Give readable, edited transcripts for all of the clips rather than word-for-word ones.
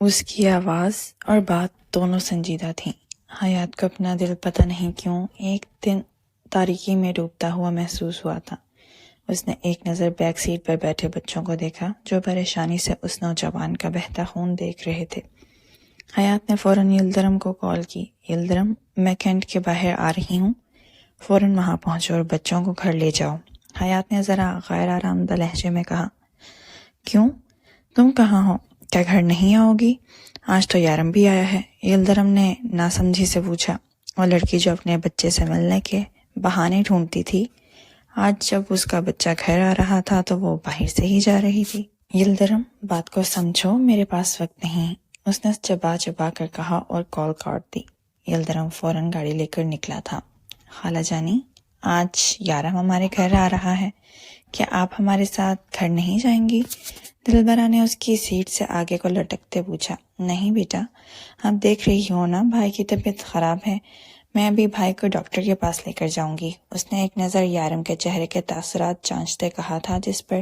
اس کی آواز اور بات دونوں سنجیدہ تھیں۔ حیات کو اپنا دل پتہ نہیں کیوں ایک دن تاریکی میں ڈوبتا ہوا محسوس ہوا تھا۔ اس نے ایک نظر بیک سیٹ پر بیٹھے بچوں کو دیکھا جو پریشانی سے اس نوجوان کا بہتا خون دیکھ رہے تھے۔ حیات نے فوراً یلدرم کو کال کی۔ یلدرم، میں کینٹ کے باہر آ رہی ہوں، فوراً وہاں پہنچو اور بچوں کو گھر لے جاؤ۔ حیات نے ذرا غیر آرامدہ لہجے میں کہا، کیوں؟ تم کہاں ہو؟ کیا گھر نہیں آؤ گی؟ آج تو یارم بھی آیا ہے، یلدرم نے ناسمجھی سے پوچھا۔ وہ لڑکی جو اپنے بچے سے ملنے کے بہانے ڈھونڈتی تھی، آج جب اس کا بچہ گھر آ رہا تھا تو وہ باہر سے ہی جا رہی تھی۔ یلدرم، بات کو سمجھو، میرے پاس وقت نہیں، اس نے چبا چبا کر کہا اور کال کاٹ دی۔ یلدرم فوراً گاڑی لے کر نکلا تھا۔ خالہ جانی، آج یارم ہمارے گھر آ رہا ہے، کیا آپ ہمارے ساتھ گھر نہیں جائیں گی؟ دلبرا نے اس کی سیٹ سے آگے کو لٹکتے پوچھا۔ نہیں بیٹا، آپ دیکھ رہی ہو نا بھائی کی طبیعت خراب ہے، میں ابھی بھائی کو ڈاکٹر کے پاس لے کر جاؤں گی۔ اس نے ایک نظر یارم کے چہرے کے تاثرات جانچتے کہا تھا جس پر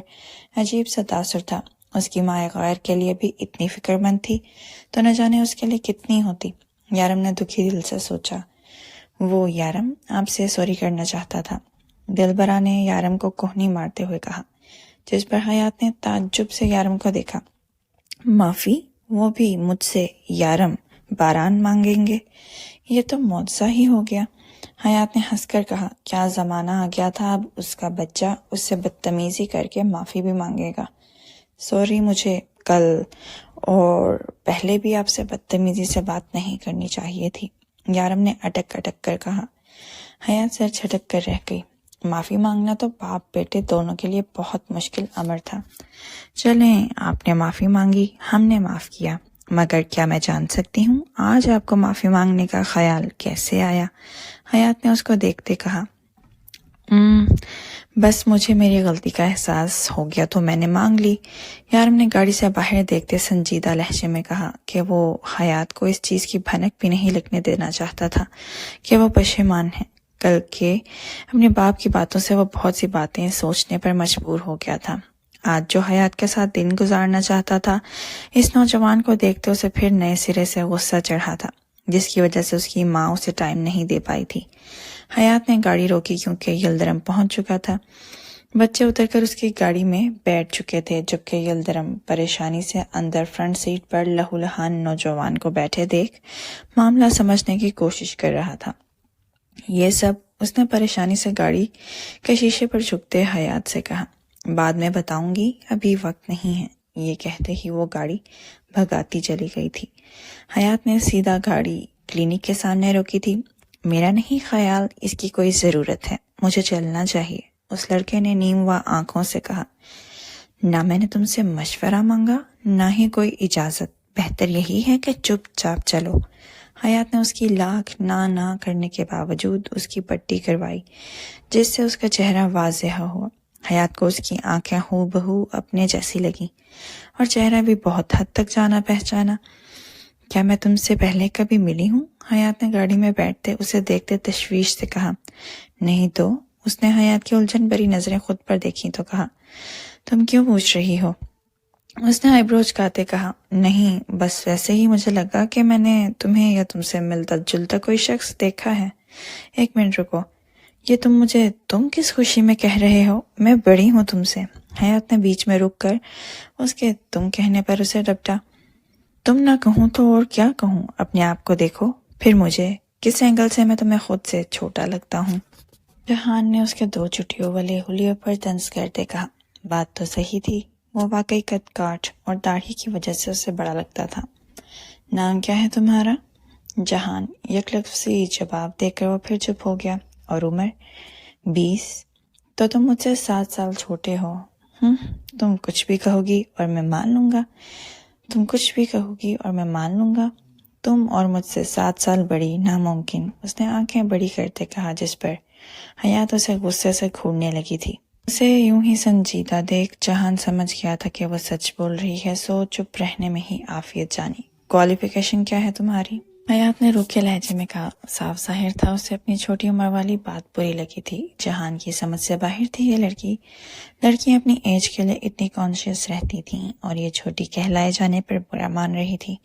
عجیب سا تاثر تھا۔ اس کی ماں غیر کے لیے بھی اتنی فکر مند تھی تو نہ جانے اس کے لیے کتنی ہوتی۔ یارم نے دکھی دل سے سوچا، وہ یارم آپ سے سوری کرنا چاہتا تھا۔ دلبرا نے یارم کو کوہنی مارتے ہوئے کہا، جس پر حیات نے تعجب سے یارم کو دیکھا۔ معافی؟ وہ بھی مجھ سے؟ یارم باران مانگیں گے؟ یہ تو معجزہ ہی ہو گیا۔ حیات نے ہنس کر کہا، کیا زمانہ آ گیا تھا اب اس کا بچہ اس سے بدتمیزی کر کے معافی بھی مانگے گا۔ سوری، مجھے کل اور پہلے بھی آپ سے بدتمیزی سے بات نہیں کرنی چاہیے تھی، یارم نے اٹک اٹک کر کہا۔ حیات سر جھٹک کر رہ گئی۔ معافی مانگنا تو باپ بیٹے دونوں کے لیے بہت مشکل امر تھا۔ چلیں، آپ نے معافی مانگی، ہم نے معاف کیا، مگر کیا میں جان سکتی ہوں آج آپ کو معافی مانگنے کا خیال کیسے آیا؟ حیات نے اس کو دیکھتے کہا، بس مجھے میری غلطی کا احساس ہو گیا تو میں نے مانگ لی۔ یارم نے گاڑی سے باہر دیکھتے سنجیدہ لہجے میں کہا کہ وہ حیات کو اس چیز کی بھنک بھی نہیں لگنے دینا چاہتا تھا کہ وہ پشیمان ہے۔ کل کے اپنے باپ کی باتوں سے وہ بہت سی باتیں سوچنے پر مجبور ہو گیا تھا۔ آج جو حیات کے ساتھ دن گزارنا چاہتا تھا، اس نوجوان کو دیکھتے اسے پھر نئے سرے سے غصہ چڑھا تھا، جس کی وجہ سے اس کی ماں اسے ٹائم نہیں دے پائی تھی۔ حیات نے گاڑی روکی کیونکہ یلدرم پہنچ چکا تھا۔ بچے اتر کر اس کی گاڑی میں بیٹھ چکے تھے، جبکہ یلدرم پریشانی سے اندر فرنٹ سیٹ پر لہولہان نوجوان کو بیٹھے دیکھ معاملہ سمجھنے کی کوشش کر رہا تھا۔ یہ سب اس نے پریشانی سے گاڑی کے شیشے پر جھکتے حیات سے کہا، بعد میں بتاؤں گی، ابھی وقت نہیں ہے۔ یہ کہتے ہی وہ گاڑی بھگاتی چلی گئی تھی۔ حیات نے سیدھا گاڑی کلینک کے سامنے روکی تھی۔ میرا نہیں خیال اس کی کوئی ضرورت ہے، مجھے چلنا چاہیے، اس لڑکے نے نیم و آنکھوں سے کہا۔ نہ میں نے تم سے مشورہ مانگا، نہ ہی کوئی اجازت، بہتر یہی ہے کہ چپ چاپ چلو۔ حیات نے اس کی لاکھ نہ کرنے کے باوجود اس کی پٹی کروائی، جس سے اس کا چہرہ واضح ہوا۔ حیات کو اس کی آنکھیں ہو بہو اپنے جیسی لگیں اور چہرہ بھی بہت حد تک جانا پہچانا۔ کیا میں تم سے پہلے کبھی ملی ہوں؟ حیات نے گاڑی میں بیٹھتے اسے دیکھتے تشویش سے کہا۔ نہیں تو؟ اس نے حیات کی الجھن بھری نظریں خود پر دیکھی تو کہا، تم کیوں پوچھ رہی ہو؟ اس نے آئی برو چکاتے کہا، نہیں، بس ویسے ہی مجھے لگا کہ میں نے تمہیں یا تم سے ملتا جلتا کوئی شخص دیکھا ہے۔ ایک منٹ رکو، یہ تم مجھے تم کس خوشی میں کہہ رہے ہو؟ میں بڑی ہوں تم سے۔ حیات نے بیچ میں رک کر اس کے تم کہنے پر اسے ڈپٹا۔ تم نہ کہوں تو اور کیا کہوں؟ اپنے آپ کو دیکھو، پھر مجھے کس اینگل سے میں تمہیں خود سے چھوٹا لگتا ہوں؟ جہان نے اس کے دو چٹیوں والے حلیے پر طنز کرتے کہا، بات تو صحیح تھی، وہ واقعی قد کاٹ اور داڑھی کی وجہ سے اسے بڑا لگتا تھا۔ نام کیا ہے تمہارا؟ جہان، یک لفظی جواب دے کر وہ پھر چپ ہو گیا۔ اور عمر؟ 20۔ تو تم مجھ سے 7 سال چھوٹے ہو۔ تم کچھ بھی کہو گی اور میں مان لوں گا۔ تم کچھ بھی کہو گی اور میں مان لوں گا۔ تم اور مجھ سے 7 سال بڑی ناممکن، اس نے آنکھیں بڑی کرتے کہا، جس پر حیات اسے غصے سے گھورنے لگی تھی۔ اسے یوں ہی سنجیدہ دیکھ جہان سمجھ گیا تھا کہ وہ سچ بول رہی ہے، سو چپ رہنے میں ہی عافیت جانی۔ کوالیفیکیشن کیا ہے تمہاری؟ حیات نے روکھے لہجے میں کہا۔ صاف ظاہر تھا اسے اپنی چھوٹی عمر والی بات بری لگی تھی۔ جہان کی سمجھ سے باہر تھی یہ لڑکی۔ لڑکیاں اپنی ایج کے لیے اتنی کانشیس رہتی تھیں اور یہ چھوٹی کہلائے جانے پر برا مان رہی تھی۔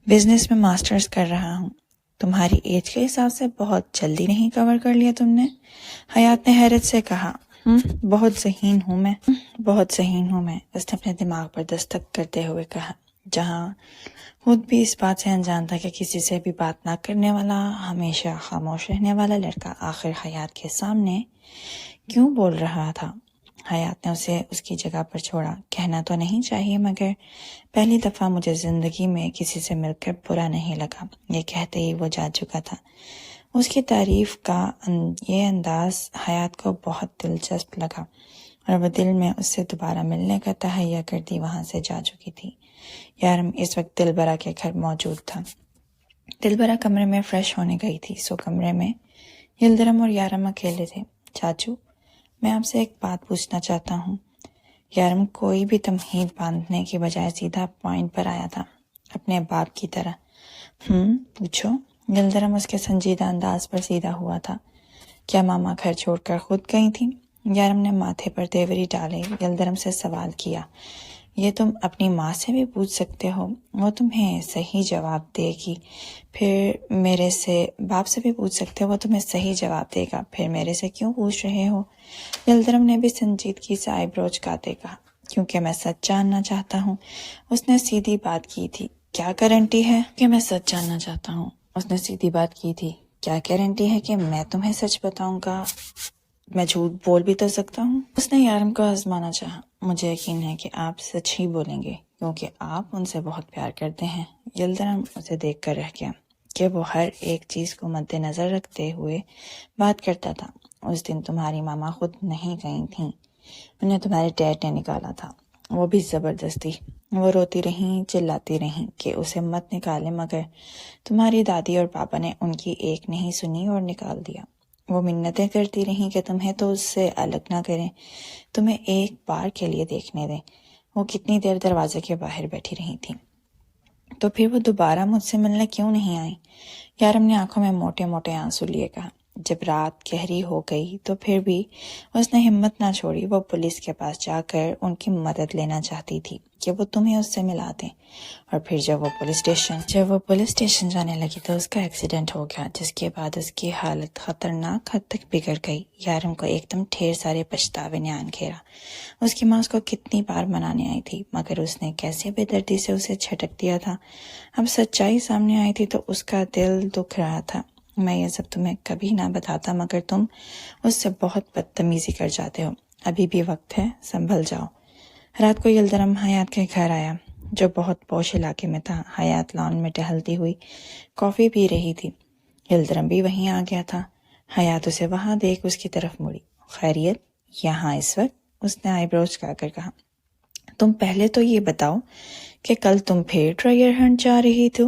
بزنس میں ماسٹرز کر رہا ہوں۔ تمہاری ایج کے حساب سے بہت جلدی نہیں کور کر لیا تم نے؟ حیات نے حیرت سے کہا۔ بہت ذہین ہوں میں، اس نے اپنے دماغ پر دستک کرتے ہوئے کہا۔ جہاں خود بھی اس بات سے انجان تھا کہ کسی سے بھی بات نہ کرنے والا، ہمیشہ خاموش رہنے والا لڑکا آخر حیات کے سامنے کیوں بول رہا تھا؟ حیات نے اسے اس کی جگہ پر چھوڑا۔ کہنا تو نہیں چاہیے مگر پہلی دفعہ مجھے زندگی میں کسی سے مل کر برا نہیں لگا۔ یہ کہتے ہی وہ جا چکا تھا۔ اس کی تعریف کا یہ انداز حیات کو بہت دلچسپ لگا اور وہ دل میں اس سے دوبارہ ملنے کا تہیہ کرتی وہاں سے جا چکی تھی۔ یارم اس وقت دلبرا کے گھر موجود تھا۔ دلبرا کمرے میں فریش ہونے گئی تھی، سو کمرے میں یلدرم اور یارم اکیلے تھے۔ چاچو، میں آپ سے ایک بات پوچھنا چاہتا ہوں۔ یارم کوئی بھی تمہید باندھنے کی بجائے سیدھا پوائنٹ پر آیا تھا، اپنے باپ کی طرح۔ پوچھو۔ یلدرم اس کے سنجیدہ انداز پر سیدھا ہوا تھا۔ کیا ماما گھر چھوڑ کر خود گئی تھیں؟ یارم نے ماتھے پر تیوری ڈالے یلدرم سے سوال کیا۔ یہ تم اپنی ماں سے بھی پوچھ سکتے ہو، وہ تمہیں صحیح جواب دے گی۔ پھر میرے سے باپ سے بھی پوچھ سکتے ہو، وہ تمہیں صحیح جواب دے گا۔ پھر میرے سے کیوں پوچھ رہے ہو؟ یلدرم نے بھی سنجیدگی سے آئی برو چکاتے کہا۔ کیونکہ میں سچ جاننا چاہتا ہوں۔ اس نے سیدھی بات کی تھی۔ کیا گارنٹی ہے کہ میں سچ جاننا چاہتا ہوں؟ اس نے سیدھی بات کی تھی۔ کیا گارنٹی ہے کہ میں تمہیں سچ بتاؤں گا؟ میں جھوٹ بول بھی تو سکتا ہوں۔ اس نے یارم کو آزمانا چاہا۔ مجھے یقین ہے کہ آپ سچ ہی بولیں گے کیونکہ آپ ان سے بہت پیار کرتے ہیں۔ یلدرم اسے دیکھ کر رہ گیا کہ وہ ہر ایک چیز کو مد نظر رکھتے ہوئے بات کرتا تھا۔ اس دن تمہاری ماما خود نہیں گئی تھیں، انہیں تمہارے ڈیڈ نے نکالا تھا، وہ بھی زبردستی۔ وہ روتی رہیں، چلاتی رہیں کہ اسے مت نکالے، مگر تمہاری دادی اور پاپا نے ان کی ایک نہیں سنی اور نکال دیا۔ وہ منتیں کرتی رہیں کہ تمہیں تو اس سے الگ نہ کریں، تمہیں ایک بار کے لیے دیکھنے دیں۔ وہ کتنی دیر دروازے کے باہر بیٹھی رہی تھیں۔ تو پھر وہ دوبارہ مجھ سے ملنے کیوں نہیں آئی؟ یارم نے آنکھوں میں موٹے موٹے آنسو لیے کہا۔ جب رات گہری ہو گئی تو پھر بھی اس نے ہمت نہ چھوڑی۔ وہ پولیس کے پاس جا کر ان کی مدد لینا چاہتی تھی کہ وہ تمہیں اس سے ملا دیں۔ اور پھر جب وہ پولیس اسٹیشن جانے لگی تو اس کا ایکسیڈنٹ ہو گیا، جس کے بعد اس کی حالت خطرناک حد تک بگڑ گئی۔ یارم کو ایک دم ڈھیر سارے پچھتاوے نے آن گھیرا۔ اس کی ماں اس کو کتنی بار منانے آئی تھی مگر اس نے کیسے بے دردی سے اسے جھٹک دیا تھا۔ اب سچائی سامنے آئی تھی تو اس کا دل دکھ رہا تھا۔ میں یہ سب تمہیں کبھی نہ بتاتا مگر تم اس سے بہت بدتمیزی کر جاتے ہو۔ ابھی بھی وقت ہے، سنبھل جاؤ۔ رات کو یلدرم حیات کے گھر آیا جو بہت پوش علاقے میں تھا۔ حیات لان میں ٹہلتی ہوئی کافی پی رہی تھی۔ یلدرم بھی وہیں آ گیا تھا۔ حیات اسے وہاں دیکھ اس کی طرف مڑی۔ خیریت یہاں اس وقت؟ اس نے آئی بروز کا کر کہا۔ تم پہلے تو یہ بتاؤ کہ کل تم پھر ٹریئر ہنٹ جا رہی تھی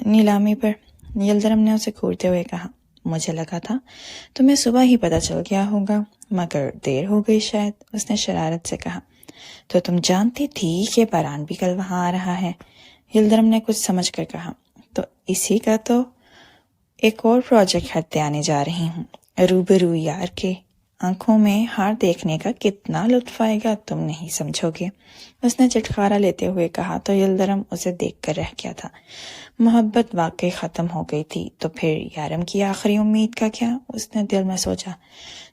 نیلامی پر؟ یلدرم نے اسے گھورتے ہوئے کہا۔ مجھے لگا تھا تمہیں صبح ہی پتہ چل گیا ہوگا مگر دیر ہو گئی شاید، اس نے شرارت سے کہا۔ تو تم جانتی تھی کہ باران بھی کل وہاں آ رہا ہے؟ یلدرم نے کچھ سمجھ کر کہا۔ تو اسی کا تو ایک اور پروجیکٹ ہٹتے آنے جا رہی ہوں۔ روبرو یار کے آنکھوں میں ہار دیکھنے کا کتنا لطف آئے گا تم نہیں سمجھو گے، اس نے چٹکارا لیتے ہوئے کہا۔ تو یلدرم اسے دیکھ کر رہ گیا تھا۔ محبت واقعی ختم ہو گئی تھی تو پھر یارم کی آخری امید کا کیا؟ اس نے دل میں سوچا۔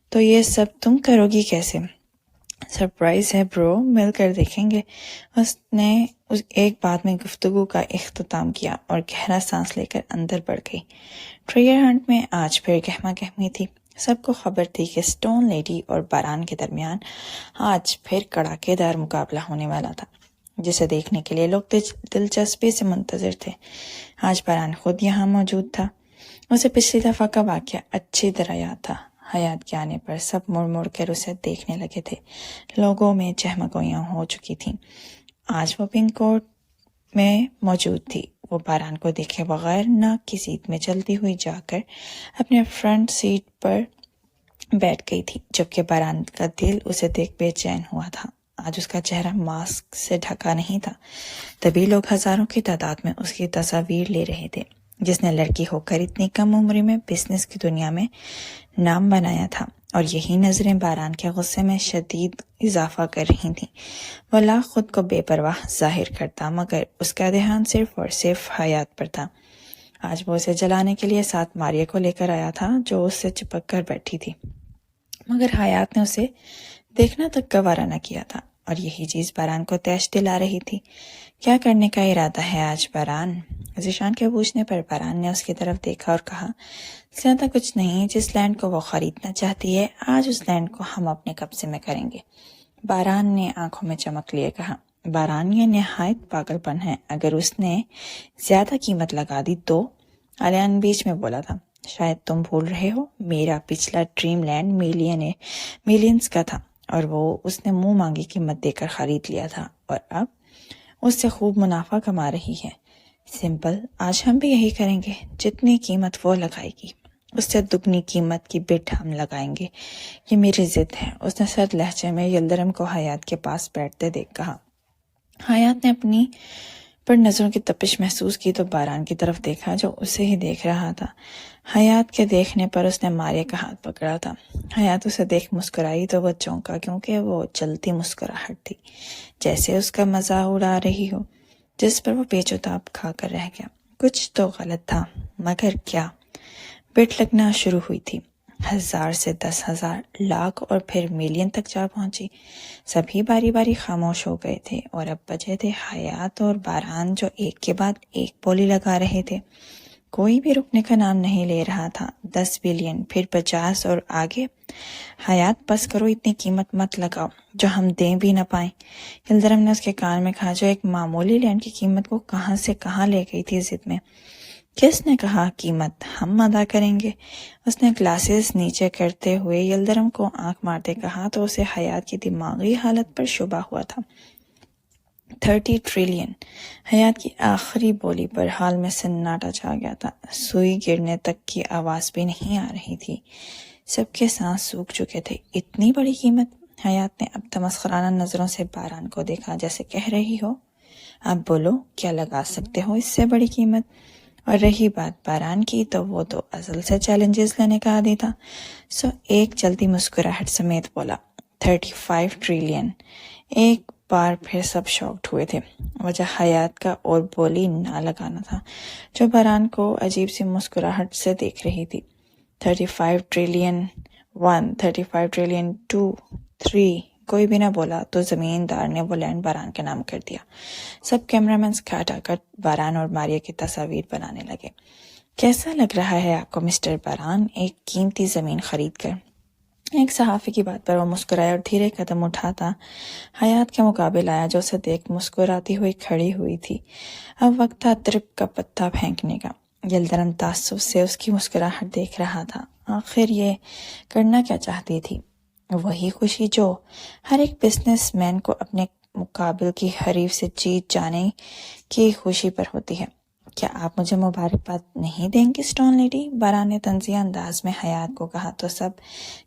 تو یہ سب تم کرو گی کیسے؟ سرپرائز ہے برو، مل کر دیکھیں گے۔ اس نے ایک بات میں گفتگو کا اختتام کیا اور گہرا سانس لے کر اندر بڑھ گئی۔ ٹریئر ہنٹ میں آج پھر گہما گہمی تھی۔ سب کو خبر تھی کہ سٹون لیڈی اور باران کے درمیان آج پھر کڑاکے دار مقابلہ ہونے والا تھا جسے دیکھنے کے لیے لوگ دلچسپی سے منتظر تھے۔ آج باران خود یہاں موجود تھا۔ اسے پچھلی دفعہ کا واقعہ اچھی طرح یاد تھا۔ حیات کے آنے پر سب مڑ مڑ کر اسے دیکھنے لگے تھے۔ لوگوں میں چہمگوئیاں ہو چکی تھیں۔ آج وہ پنک کوٹ میں موجود تھی۔ وہ باران کو دیکھے بغیر ناک کی سیٹ میں چلتی ہوئی جا کر اپنے فرنٹ سیٹ پر بیٹھ گئی تھی، جبکہ باران کا دل اسے دیکھ بے چین ہوا تھا۔ آج اس کا چہرہ ماسک سے ڈھکا نہیں تھا، تبھی لوگ ہزاروں کی تعداد میں اس کی تصاویر لے رہے تھے۔ جس نے لڑکی ہو کر اتنی کم عمر میں بزنس کی دنیا میں نام بنایا تھا، اور یہی نظریں باران کے غصے میں شدید اضافہ کر رہی تھیں۔ وہ لاکھ خود کو بے پرواہ ظاہر کرتا، مگر اس کا دھیان صرف اور صرف حیات پر تھا۔ آج وہ اسے جلانے کے لیے ساتھ ماریہ کو لے کر آیا تھا، جو اس سے چپک کر بیٹھی تھی، مگر حیات نے اسے دیکھنا تک گوارا نہ کیا تھا، اور یہی چیز باران کو تیش دلا رہی تھی۔ کیا کرنے کا ارادہ ہے آج باران؟ ذیشان کے پوچھنے پر باران نے اس کی طرف دیکھا اور کہا، زیادہ کچھ نہیں، جس لینڈ کو وہ خریدنا چاہتی ہے آج اس لینڈ کو ہم اپنے قبضے میں کریں گے۔ باران نے آنکھوں میں چمک لیے کہا، باران یہ نہایت پاگل پن ہے، اگر اس نے زیادہ قیمت لگا دی تو؟ الیان بیچ میں بولا تھا، شاید تم بھول رہے ہو، میرا پچھلا ڈریم لینڈ ملینز کا تھا، اور وہ اس نے منہ مانگی قیمت دے کر خرید لیا تھا، اور اب اس سے خوب منافع کما رہی ہے۔ سمپل، آج ہم بھی یہی کریں گے، جتنی قیمت وہ لگائے گی اس سے دگنی قیمت کی بٹ ہم لگائیں گے، یہ میری ضد ہے۔ اس نے سرد لہجے میں یلدرم کو حیات کے پاس بیٹھتے دیکھ کہا۔ حیات نے اپنی پر نظروں کی تپش محسوس کی تو باران کی طرف دیکھا جو اسے ہی دیکھ رہا تھا۔ حیات کے دیکھنے پر اس نے ماریہ کا ہاتھ پکڑا تھا۔ حیات اسے دیکھ مسکرائی تو وہ چونکا، کیونکہ وہ چلتی مسکراہٹ تھی، جیسے اس کا مزاح اڑا رہی ہو، جس پر وہ پیچ و تاب کھا کر رہ گیا۔ کچھ تو غلط تھا، مگر کیا؟ بٹ لگنا شروع ہوئی تھی، 1000 سے 10,000، لاکھ اور پھر ملین تک جا پہنچی۔ سبھی باری باری خاموش ہو گئے تھے، اور اب بچے تھے حیات اور باران، جو ایک کے بعد ایک بولی لگا رہے تھے۔ کوئی بھی رکنے کا نام نہیں لے رہا تھا۔ 10 بلین، پھر 50 اور آگے۔ حیات بس کرو، اتنی قیمت مت لگاؤ جو ہم دیں بھی نہ پائیں، یلدرم نے اس کے کان میں کہا، جو ایک معمولی لینڈ کی قیمت کو کہاں سے کہاں لے گئی تھی ضد میں۔ کس نے کہا قیمت ہم ادا کریں گے؟ اس نے گلاسز نیچے کرتے ہوئے یلدرم کو آنکھ مارتے کہا تو اسے حیات کی دماغی حالت پر شبہ ہوا تھا۔ 30 ٹریلین۔ حیات کی آخری بولی پر حال میں سناٹا چھا گیا تھا، سوئی گرنے تک کی آواز بھی نہیں آ رہی تھی، سب کے سانس سوکھ چکے تھے۔ اتنی بڑی قیمت؟ حیات نے اب تمسخرانہ نظروں سے باران کو دیکھا، جیسے کہہ رہی ہو، اب بولو کیا لگا سکتے ہو اس سے بڑی قیمت؟ اور رہی بات باران کی، تو وہ تو اصل سے چیلنجز لینے کا عادی تھا، سو ایک چلتی مسکراہٹ سمیت بولا، 35 ٹریلین۔ ایک بار پھر سب شاکڈ ہوئے تھے۔ وجہ حیات کا اور بولی نہ لگانا تھا، جو باران کو عجیب سی مسکراہٹ سے دیکھ رہی تھی۔ 35 ٹریلین 1، 35 ٹریلین 2، 3، کوئی بھی نہ بولا تو زمیندار نے وہ لینڈ باران کے نام کر دیا۔ سب کیمرامینز کھٹا کر باران اور ماریہ کی تصاویر بنانے لگے۔ کیسا لگ رہا ہے آپ کو مسٹر باران، ایک قیمتی زمین خرید کر؟ ایک صحافی کی بات پر وہ مسکرایا اور دھیرے قدم اٹھاتا حیات کے مقابل آیا، جو اسے دیکھ مسکراتی ہوئی کھڑی ہوئی تھی۔ اب وقت تھا ترپ کا پتہ پھینکنے کا۔ یلدرم تعصب سے اس کی مسکراہٹ دیکھ رہا تھا۔ آخر یہ کرنا کیا چاہتی تھی؟ وہی خوشی جو ہر ایک بزنس مین کو اپنے مقابل کی حریف سے جیت جانے کی خوشی پر ہوتی ہے۔ کیا آپ مجھے مبارکباد نہیں دیں گی اسٹون لیڈی؟ باران نے طنزیہ انداز میں حیات کو کہا تو سب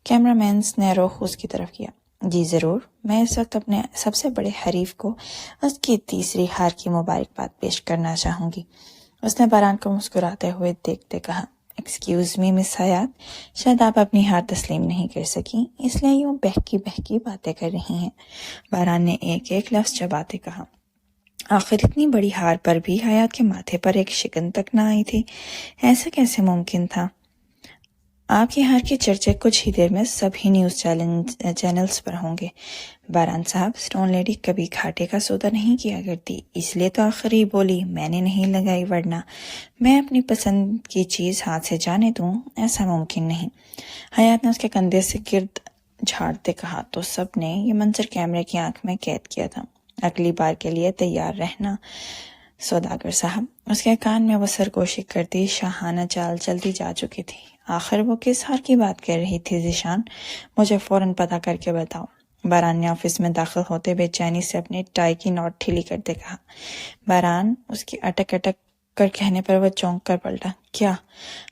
کیمرامینز نے رخ اس کی طرف کیا۔ جی ضرور، میں اس وقت اپنے سب سے بڑے حریف کو اس کی تیسری ہار کی مبارکباد پیش کرنا چاہوں گی۔ اس نے باران کو مسکراتے ہوئے دیکھتے کہا، ایکسکیوز می مس حیات، شاید آپ اپنی ہار تسلیم نہیں کر سکیں، اس لیے یوں بہکی بہکی باتیں کر رہی ہیں۔ باران نے ایک ایک لفظ چباتے کہا۔ آخر اتنی بڑی ہار پر بھی حیات کے ماتھے پر ایک شکن تک نہ آئی تھی، ایسا کیسے ممکن تھا؟ آپ کی ہار کے چرچے کچھ ہی دیر میں سبھی نیوز چینلز پر ہوں گے۔ باران صاحب، اسٹون لیڈی کبھی گھاٹے کا سودا نہیں کیا کرتی، اس لیے تو آخری بولی میں نے نہیں لگائی، ورنہ میں اپنی پسند کی چیز ہاتھ سے جانے دوں، ایسا ممکن نہیں۔ حیات نے اس کے کندھے سے گرد جھاڑتے کہا تو سب نے یہ منظر کیمرے کی آنکھ میں قید کیا تھا۔ اگلی بار کے لیے تیار رہنا سوداگر صاحب۔ اس کے کان میں وہ سرگوشی کرتی شاہانہ چال چلتی جا چکی تھی۔ آخر وہ کس ہار کی بات کر رہی تھی ذیشان؟ مجھے فوراً پتہ کر کے بتاؤ۔ باران نے آفس میں داخل ہوتے بے چینی سے اپنی ٹائی کی نوٹ ڈھیلی کرتے کہا۔ باران، اس کی اٹک اٹک کر کہنے پر وہ چونک کر پلٹا۔ کیا؟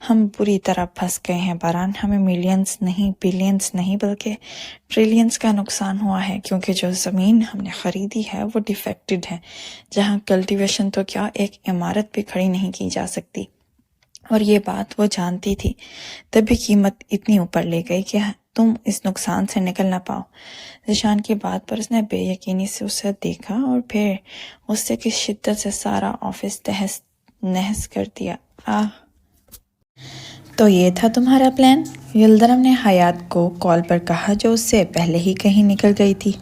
ہم بری طرح پھنس گئے ہیں باران، ہمیں ملینز نہیں، بلینز نہیں، بلکہ ٹریلینز کا نقصان ہوا ہے، کیونکہ جو زمین ہم نے خریدی ہے وہ ڈیفیکٹڈ ہے، جہاں کلٹیویشن تو کیا ایک عمارت بھی کھڑی نہیں کی جا سکتی۔ اور یہ بات وہ جانتی تھی، تب بھی قیمت اتنی اوپر لے گئی کہ تم اس نقصان سے نکل نہ پاؤ۔ ذیشان کی بات پر اس نے بے یقینی سے اسے دیکھا اور پھر اس سے کس شدت سے سارا آفس تہس نہس کر دیا۔ تو یہ تھا تمہارا پلان؟ یلدرم نے حیات کو کال پر کہا، جو اس سے پہلے ہی کہیں نکل گئی تھی۔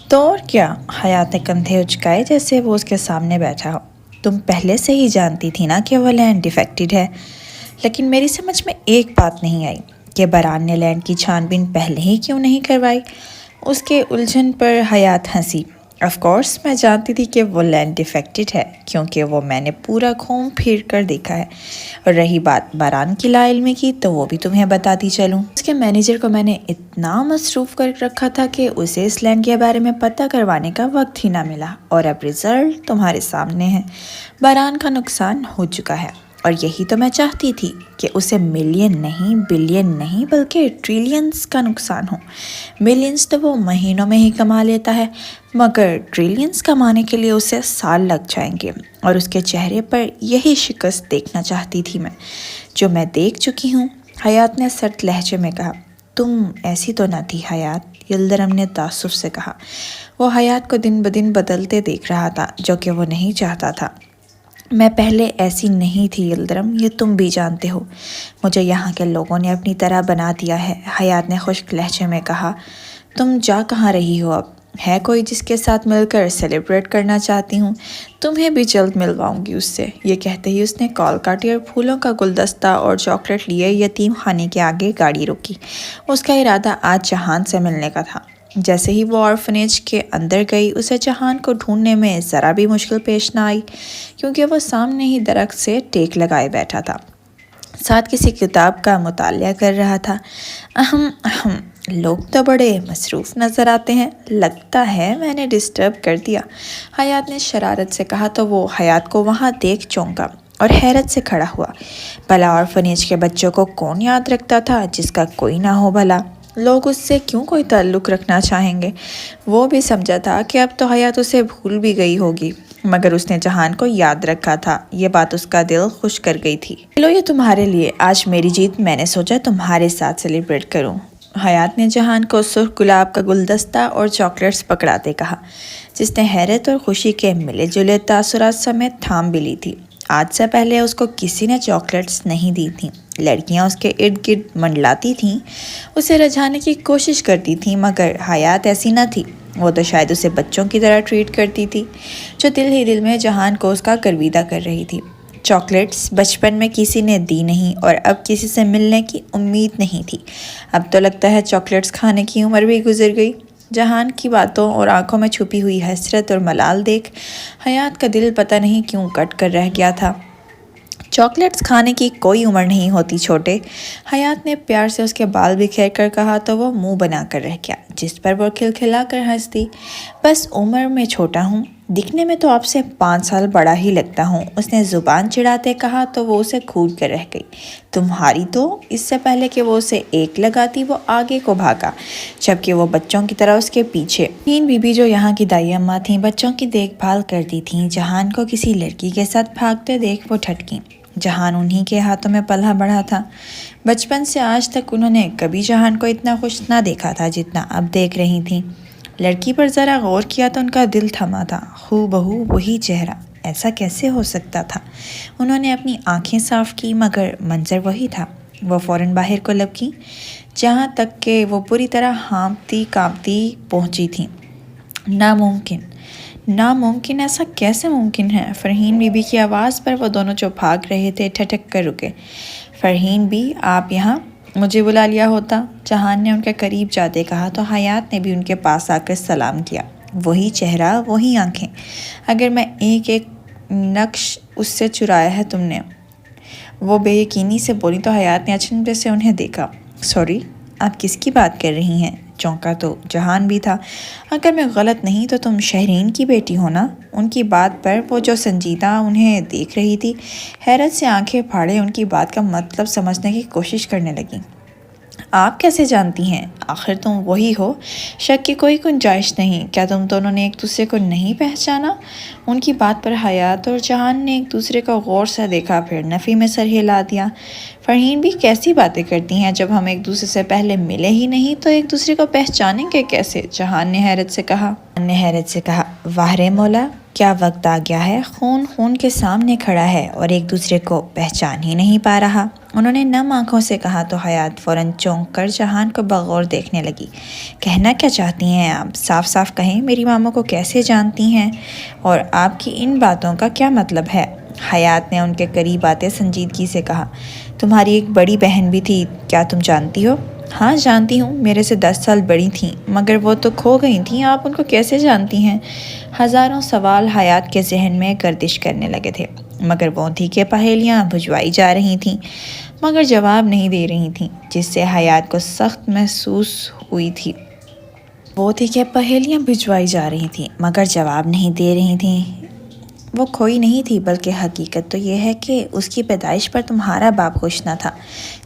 تو اور کیا؟ حیات نے کندھے اچکائے جیسے وہ اس کے سامنے بیٹھا ہو۔ تم پہلے سے ہی جانتی تھی نا کہ وہ لینڈ ڈیفیکٹڈ ہے، لیکن میری سمجھ میں ایک بات نہیں آئی کہ بران نے لینڈ کی چھان بین پہلے ہی کیوں نہیں کروائی؟ اس کے الجھن پر حیات ہنسی۔ آف کورس میں جانتی تھی کہ وہ لینڈ ڈیفیکٹڈ ہے، کیونکہ وہ میں نے پورا گھوم پھر کر دیکھا ہے۔ اور رہی بات بران کی لا علمی کی، تو وہ بھی تمہیں بتاتی چلوں۔ اس کے مینیجر کو میں نے اتنا مصروف کر رکھا تھا کہ اسے اس لینڈ کے بارے میں پتہ کروانے کا وقت ہی نہ ملا، اور اب رزلٹ تمہارے سامنے ہے۔ بران کا نقصان ہو چکا ہے، اور یہی تو میں چاہتی تھی کہ اسے ملین نہیں، بلین نہیں، بلکہ ٹریلینز کا نقصان ہو۔ ملینز تو وہ مہینوں میں ہی کما لیتا ہے، مگر ٹریلینز کمانے کے لیے اسے سال لگ جائیں گے، اور اس کے چہرے پر یہی شکست دیکھنا چاہتی تھی میں، جو میں دیکھ چکی ہوں۔ حیات نے سرد لہجے میں کہا۔ تم ایسی تو نہ تھی حیات، یلدرم نے تعصب سے کہا۔ وہ حیات کو دن بدن بدلتے دیکھ رہا تھا، جو کہ وہ نہیں چاہتا تھا۔ میں پہلے ایسی نہیں تھی یلدرم، یہ تم بھی جانتے ہو۔ مجھے یہاں کے لوگوں نے اپنی طرح بنا دیا ہے، حیات نے خشک لہجے میں کہا۔ تم جا کہاں رہی ہو اب؟ ہے کوئی جس کے ساتھ مل کر سیلیبریٹ کرنا چاہتی ہوں؟ تمہیں بھی جلد ملواؤں گی اس سے۔ یہ کہتے ہی اس نے کال کاٹی اور پھولوں کا گلدستہ اور چاکلیٹ لیے یتیم خانے کے آگے گاڑی روکی۔ اس کا ارادہ آج جہان سے ملنے کا تھا۔ جیسے ہی وہ آرفنیج کے اندر گئی، اسے جہان کو ڈھونڈنے میں ذرا بھی مشکل پیش نہ آئی، کیونکہ وہ سامنے ہی درخت سے ٹیک لگائے بیٹھا تھا، ساتھ کسی کتاب کا مطالعہ کر رہا تھا۔ لوگ تو بڑے مصروف نظر آتے ہیں، لگتا ہے میں نے ڈسٹرب کر دیا، حیات نے شرارت سے کہا تو وہ حیات کو وہاں دیکھ چونکا اور حیرت سے کھڑا ہوا۔ بھلا آرفنیج کے بچوں کو کون یاد رکھتا تھا جس کا کوئی نہ ہو؟ بھلا لوگ اس سے کیوں کوئی تعلق رکھنا چاہیں گے؟ وہ بھی سمجھا تھا کہ اب تو حیات اسے بھول بھی گئی ہوگی، مگر اس نے جہان کو یاد رکھا تھا۔ یہ بات اس کا دل خوش کر گئی تھی۔ چلو یہ تمہارے لیے، آج میری جیت میں نے سوچا تمہارے ساتھ سیلیبریٹ کروں۔ حیات نے جہان کو سرخ گلاب کا گلدستہ اور چاکلیٹس پکڑاتے کہا، جس نے حیرت اور خوشی کے ملے جلے تاثرات سمیت تھام بھی لی تھی۔ آج سے پہلے اس کو کسی نے چاکلیٹس نہیں دی تھیں۔ لڑکیاں اس کے ارد گرد منڈلاتی تھیں، اسے رجھانے کی کوشش کرتی تھیں، مگر حیات ایسی نہ تھی۔ وہ تو شاید اسے بچوں کی طرح ٹریٹ کرتی تھی، جو دل ہی دل میں جہان کو اس کا گرویدہ کر رہی تھی۔ چاکلیٹس بچپن میں کسی نے دی نہیں، اور اب کسی سے ملنے کی امید نہیں تھی۔ اب تو لگتا ہے چاکلیٹس کھانے کی عمر بھی گزر گئی۔ جہان کی باتوں اور آنکھوں میں چھپی ہوئی حسرت اور ملال دیکھ حیات کا دل پتہ نہیں کیوں کٹ کر رہ گیا تھا۔ چاکلیٹس کھانے کی کوئی عمر نہیں ہوتی چھوٹے، حیات نے پیار سے اس کے بال بکھیر کر کہا تو وہ منہ بنا کر رہ گیا، جس پر وہ کھلکھلا کر ہنس دی۔ بس عمر میں چھوٹا ہوں، دکھنے میں تو آپ سے 5 سال بڑا ہی لگتا ہوں، اس نے زبان چڑھاتے کہا تو وہ اسے کھود کر رہ گئی۔ تمہاری تو؟ اس سے پہلے کہ وہ اسے ایک لگاتی وہ آگے کو بھاگا، جبکہ وہ بچوں کی طرح اس کے پیچھے۔ تین بی بی جو یہاں کی دائی اماں تھیں، بچوں کی دیکھ بھال کرتی تھیں، جہان کو کسی لڑکی کے ساتھ بھاگتے دیکھ وہ ٹھٹکیں۔ جہان انہی کے ہاتھوں میں پلا بڑھا تھا۔ بچپن سے آج تک انہوں نے کبھی جہان کو اتنا خوش نہ دیکھا تھا جتنا اب دیکھ رہی تھیں۔ لڑکی پر ذرا غور کیا تو ان کا دل تھما تھا، ہو بہو وہی چہرہ، ایسا کیسے ہو سکتا تھا؟ انہوں نے اپنی آنکھیں صاف کی، مگر منظر وہی تھا۔ وہ فوراً باہر کو لپکیں، جہاں تک کہ وہ پوری طرح ہانپتی کانپتی پہنچی تھیں۔ ناممکن، ایسا کیسے ممکن ہے؟ فرحین بی بی کی آواز پر وہ دونوں جو بھاگ رہے تھے ٹھٹک کر رکے۔ فرحین بی، آپ یہاں؟ مجھے بلا لیا ہوتا، جہان نے ان کے قریب جاتے کہا تو حیات نے بھی ان کے پاس آ کر سلام کیا۔ وہی چہرہ، وہی آنکھیں، اگر میں ایک نقش اس سے چرایا ہے تم نے؟ وہ بے یقینی سے بولی تو حیات نے اچنبھے سے انہیں دیکھا۔ سوری، آپ کس کی بات کر رہی ہیں؟ چونکا تو جہان بھی تھا۔ اگر میں غلط نہیں تو تم شہرین کی بیٹی ہو نا؟ ان کی بات پر وہ جو سنجیدہ انہیں دیکھ رہی تھی، حیرت سے آنکھیں پھاڑے ان کی بات کا مطلب سمجھنے کی کوشش کرنے لگی۔ آپ کیسے جانتی ہیں؟ آخر تم وہی ہو، شک کی کوئی گنجائش نہیں۔ کیا تم دونوں نے ایک دوسرے کو نہیں پہچانا؟ ان کی بات پر حیات اور جہان نے ایک دوسرے کو غور سے دیکھا، پھر نفی میں سر ہلا دیا۔ فرحین بھی کیسی باتیں کرتی ہیں، جب ہم ایک دوسرے سے پہلے ملے ہی نہیں تو ایک دوسرے کو پہچانیں گے کیسے؟ جہان نے حیرت سے کہا، واہ رے مولا، کیا وقت آ گیا ہے، خون کے سامنے کھڑا ہے اور ایک دوسرے کو پہچان ہی نہیں پا رہا۔ انہوں نے نم آنکھوں سے کہا تو حیات فوراً چونک کر جہان کو بغور دیکھنے لگی۔ کہنا کیا چاہتی ہیں آپ؟ صاف صاف کہیں، میری ماما کو کیسے جانتی ہیں اور آپ کی ان باتوں کا کیا مطلب ہے؟ حیات نے ان کے قریب آتے سنجیدگی سے کہا، تمہاری ایک بڑی بہن بھی تھی، کیا تم جانتی ہو؟ ہاں جانتی ہوں، میرے سے 10 سال بڑی تھیں، مگر وہ تو کھو گئی تھیں، آپ ان کو کیسے جانتی ہیں؟ ہزاروں سوال حیات کے ذہن میں گردش کرنے لگے تھے، مگر وہ تھی کہ پہیلیاں بجھوائی جا رہی تھیں مگر جواب نہیں دے رہی تھیں، جس سے حیات کو سخت محسوس ہوئی تھی۔ وہ تھی کہ پہیلیاں بجھوائی جا رہی تھیں مگر جواب نہیں دے رہی تھیں۔ وہ کھوئی نہیں تھی، بلکہ حقیقت تو یہ ہے کہ اس کی پیدائش پر تمہارا باپ خوش نہ تھا۔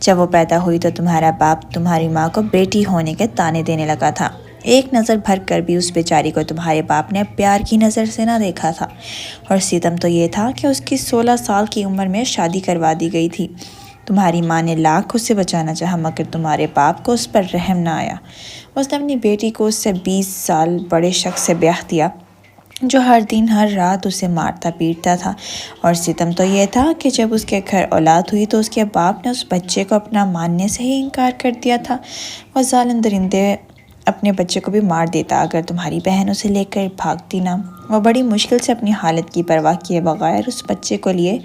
جب وہ پیدا ہوئی تو تمہارا باپ تمہاری ماں کو بیٹی ہونے کے طعنے دینے لگا تھا۔ ایک نظر بھر کر بھی اس بیچاری کو تمہارے باپ نے پیار کی نظر سے نہ دیکھا تھا، اور ستم تو یہ تھا کہ اس کی 16 سال کی عمر میں شادی کروا دی گئی تھی۔ تمہاری ماں نے لاکھ اسے بچانا چاہا مگر تمہارے باپ کو اس پر رحم نہ آیا۔ اس نے اپنی بیٹی کو اس سے 20 سال بڑے شخص سے بیاہ دیا جو ہر دن ہر رات اسے مارتا پیٹتا تھا، اور ستم تو یہ تھا کہ جب اس کے گھر اولاد ہوئی تو اس کے باپ نے اس بچے کو اپنا ماننے سے ہی انکار کر دیا تھا۔ وہ ظالم درندے اپنے بچے کو بھی مار دیتا اگر تمہاری بہن اسے لے کر بھاگتی نہ۔ وہ بڑی مشکل سے اپنی حالت کی پرواہ کیے بغیر اس بچے کو لیے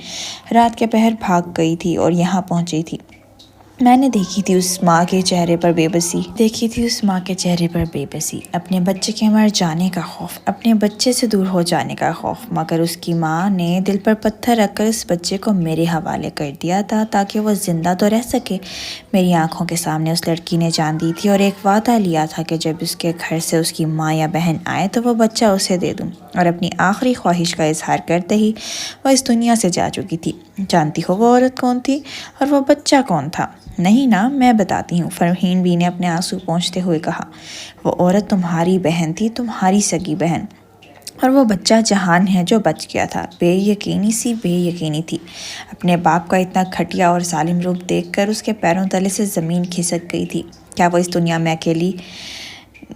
رات کے پہر بھاگ گئی تھی اور یہاں پہنچی تھی۔ میں نے دیکھی تھی اس ماں کے چہرے پر بے بسی، اپنے بچے کے مر جانے کا خوف، اپنے بچے سے دور ہو جانے کا خوف، مگر اس کی ماں نے دل پر پتھر رکھ کر اس بچے کو میرے حوالے کر دیا تھا تاکہ وہ زندہ تو رہ سکے۔ میری آنکھوں کے سامنے اس لڑکی نے جان دی تھی اور ایک وعدہ لیا تھا کہ جب اس کے گھر سے اس کی ماں یا بہن آئے تو وہ بچہ اسے دے دوں، اور اپنی آخری خواہش کا اظہار کرتے ہی وہ اس دنیا سے جا چکی تھی۔ جانتی ہو وہ عورت کون تھی اور وہ بچہ کون تھا؟ نہیں نا، میں بتاتی ہوں، فرحین بی نے اپنے آنسو پونچھتے ہوئے کہا۔ وہ عورت تمہاری بہن تھی، تمہاری سگی بہن، اور وہ بچہ جہان ہے جو بچ گیا تھا۔ بے یقینی تھی۔ اپنے باپ کا اتنا گھٹیا اور ظالم روپ دیکھ کر اس کے پیروں تلے سے زمین کھسک گئی تھی۔ کیا وہ اس دنیا میں اکیلی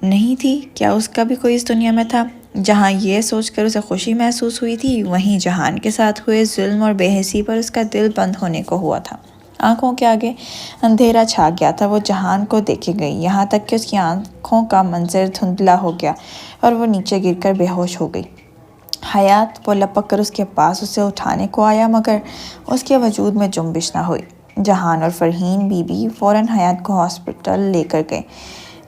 نہیں تھی؟ کیا اس کا بھی کوئی اس دنیا میں تھا؟ جہاں یہ سوچ کر اسے خوشی محسوس ہوئی تھی، وہیں جہان کے ساتھ ہوئے ظلم اور بے حسی پر اس کا دل بند ہونے کو ہوا تھا۔ آنکھوں کے آگے اندھیرا چھا گیا تھا، وہ جہان کو دیکھے گئی، یہاں تک کہ اس کی آنکھوں کا منظر دھندلا ہو گیا اور وہ نیچے گر کر بے ہوش ہو گئی۔ حیات، وہ لپک کر اس کے پاس اسے اٹھانے کو آیا مگر اس کے وجود میں جنبش نہ ہوئی۔ جہان اور فرحین بی بی فوراً حیات کو ہاسپٹل لے کر گئے۔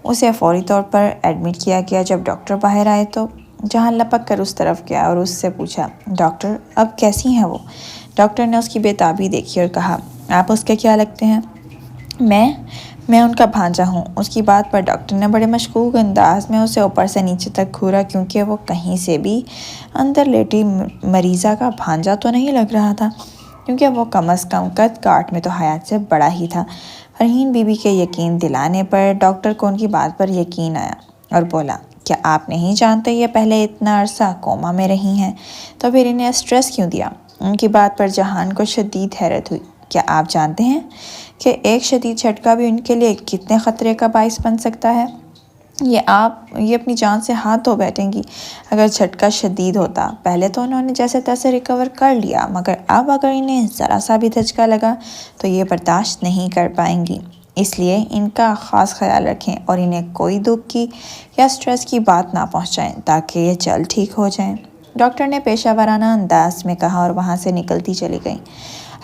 اسے فوری طور پر ایڈمٹ کیا گیا۔ جب ڈاکٹر باہر آئے تو جہان لپک کر اس طرف گیا اور اس سے پوچھا، ڈاکٹر اب کیسی ہیں وہ؟ ڈاکٹر نے اس کی بے تابی دیکھی اور کہا، آپ اس کے کیا لگتے ہیں؟ میں ان کا بھانجا ہوں۔ اس کی بات پر ڈاکٹر نے بڑے مشکوک انداز میں اسے اوپر سے نیچے تک گھورا، کیونکہ وہ کہیں سے بھی اندر لیٹی مریضہ کا بھانجا تو نہیں لگ رہا تھا، کیونکہ وہ کم از کم قد کاٹ میں تو حیات سے بڑا ہی تھا۔ فرحین بی بی کے یقین دلانے پر ڈاکٹر کو ان کی بات پر یقین آیا اور بولا، کیا آپ نہیں جانتے یہ پہلے اتنا عرصہ کوما میں رہی ہیں، تو پھر انہیں اسٹریس کیوں دیا؟ ان کی بات پر جہان کو شدید حیرت ہوئی۔ کیا آپ جانتے ہیں کہ ایک شدید جھٹکا بھی ان کے لیے کتنے خطرے کا باعث بن سکتا ہے؟ یہ اپنی جان سے ہاتھ دھو بیٹھیں گی اگر جھٹکا شدید ہوتا۔ پہلے تو انہوں نے جیسے تیسے ریکور کر لیا، مگر اب اگر انہیں ذرا سا بھی دھچکا لگا تو یہ برداشت نہیں کر پائیں گی۔ اس لیے ان کا خاص خیال رکھیں اور انہیں کوئی دکھ کی یا سٹریس کی بات نہ پہنچائیں تاکہ یہ جلد ٹھیک ہو جائیں، ڈاکٹر نے پیشہ ورانہ انداز میں کہا اور وہاں سے نکلتی چلی گئیں۔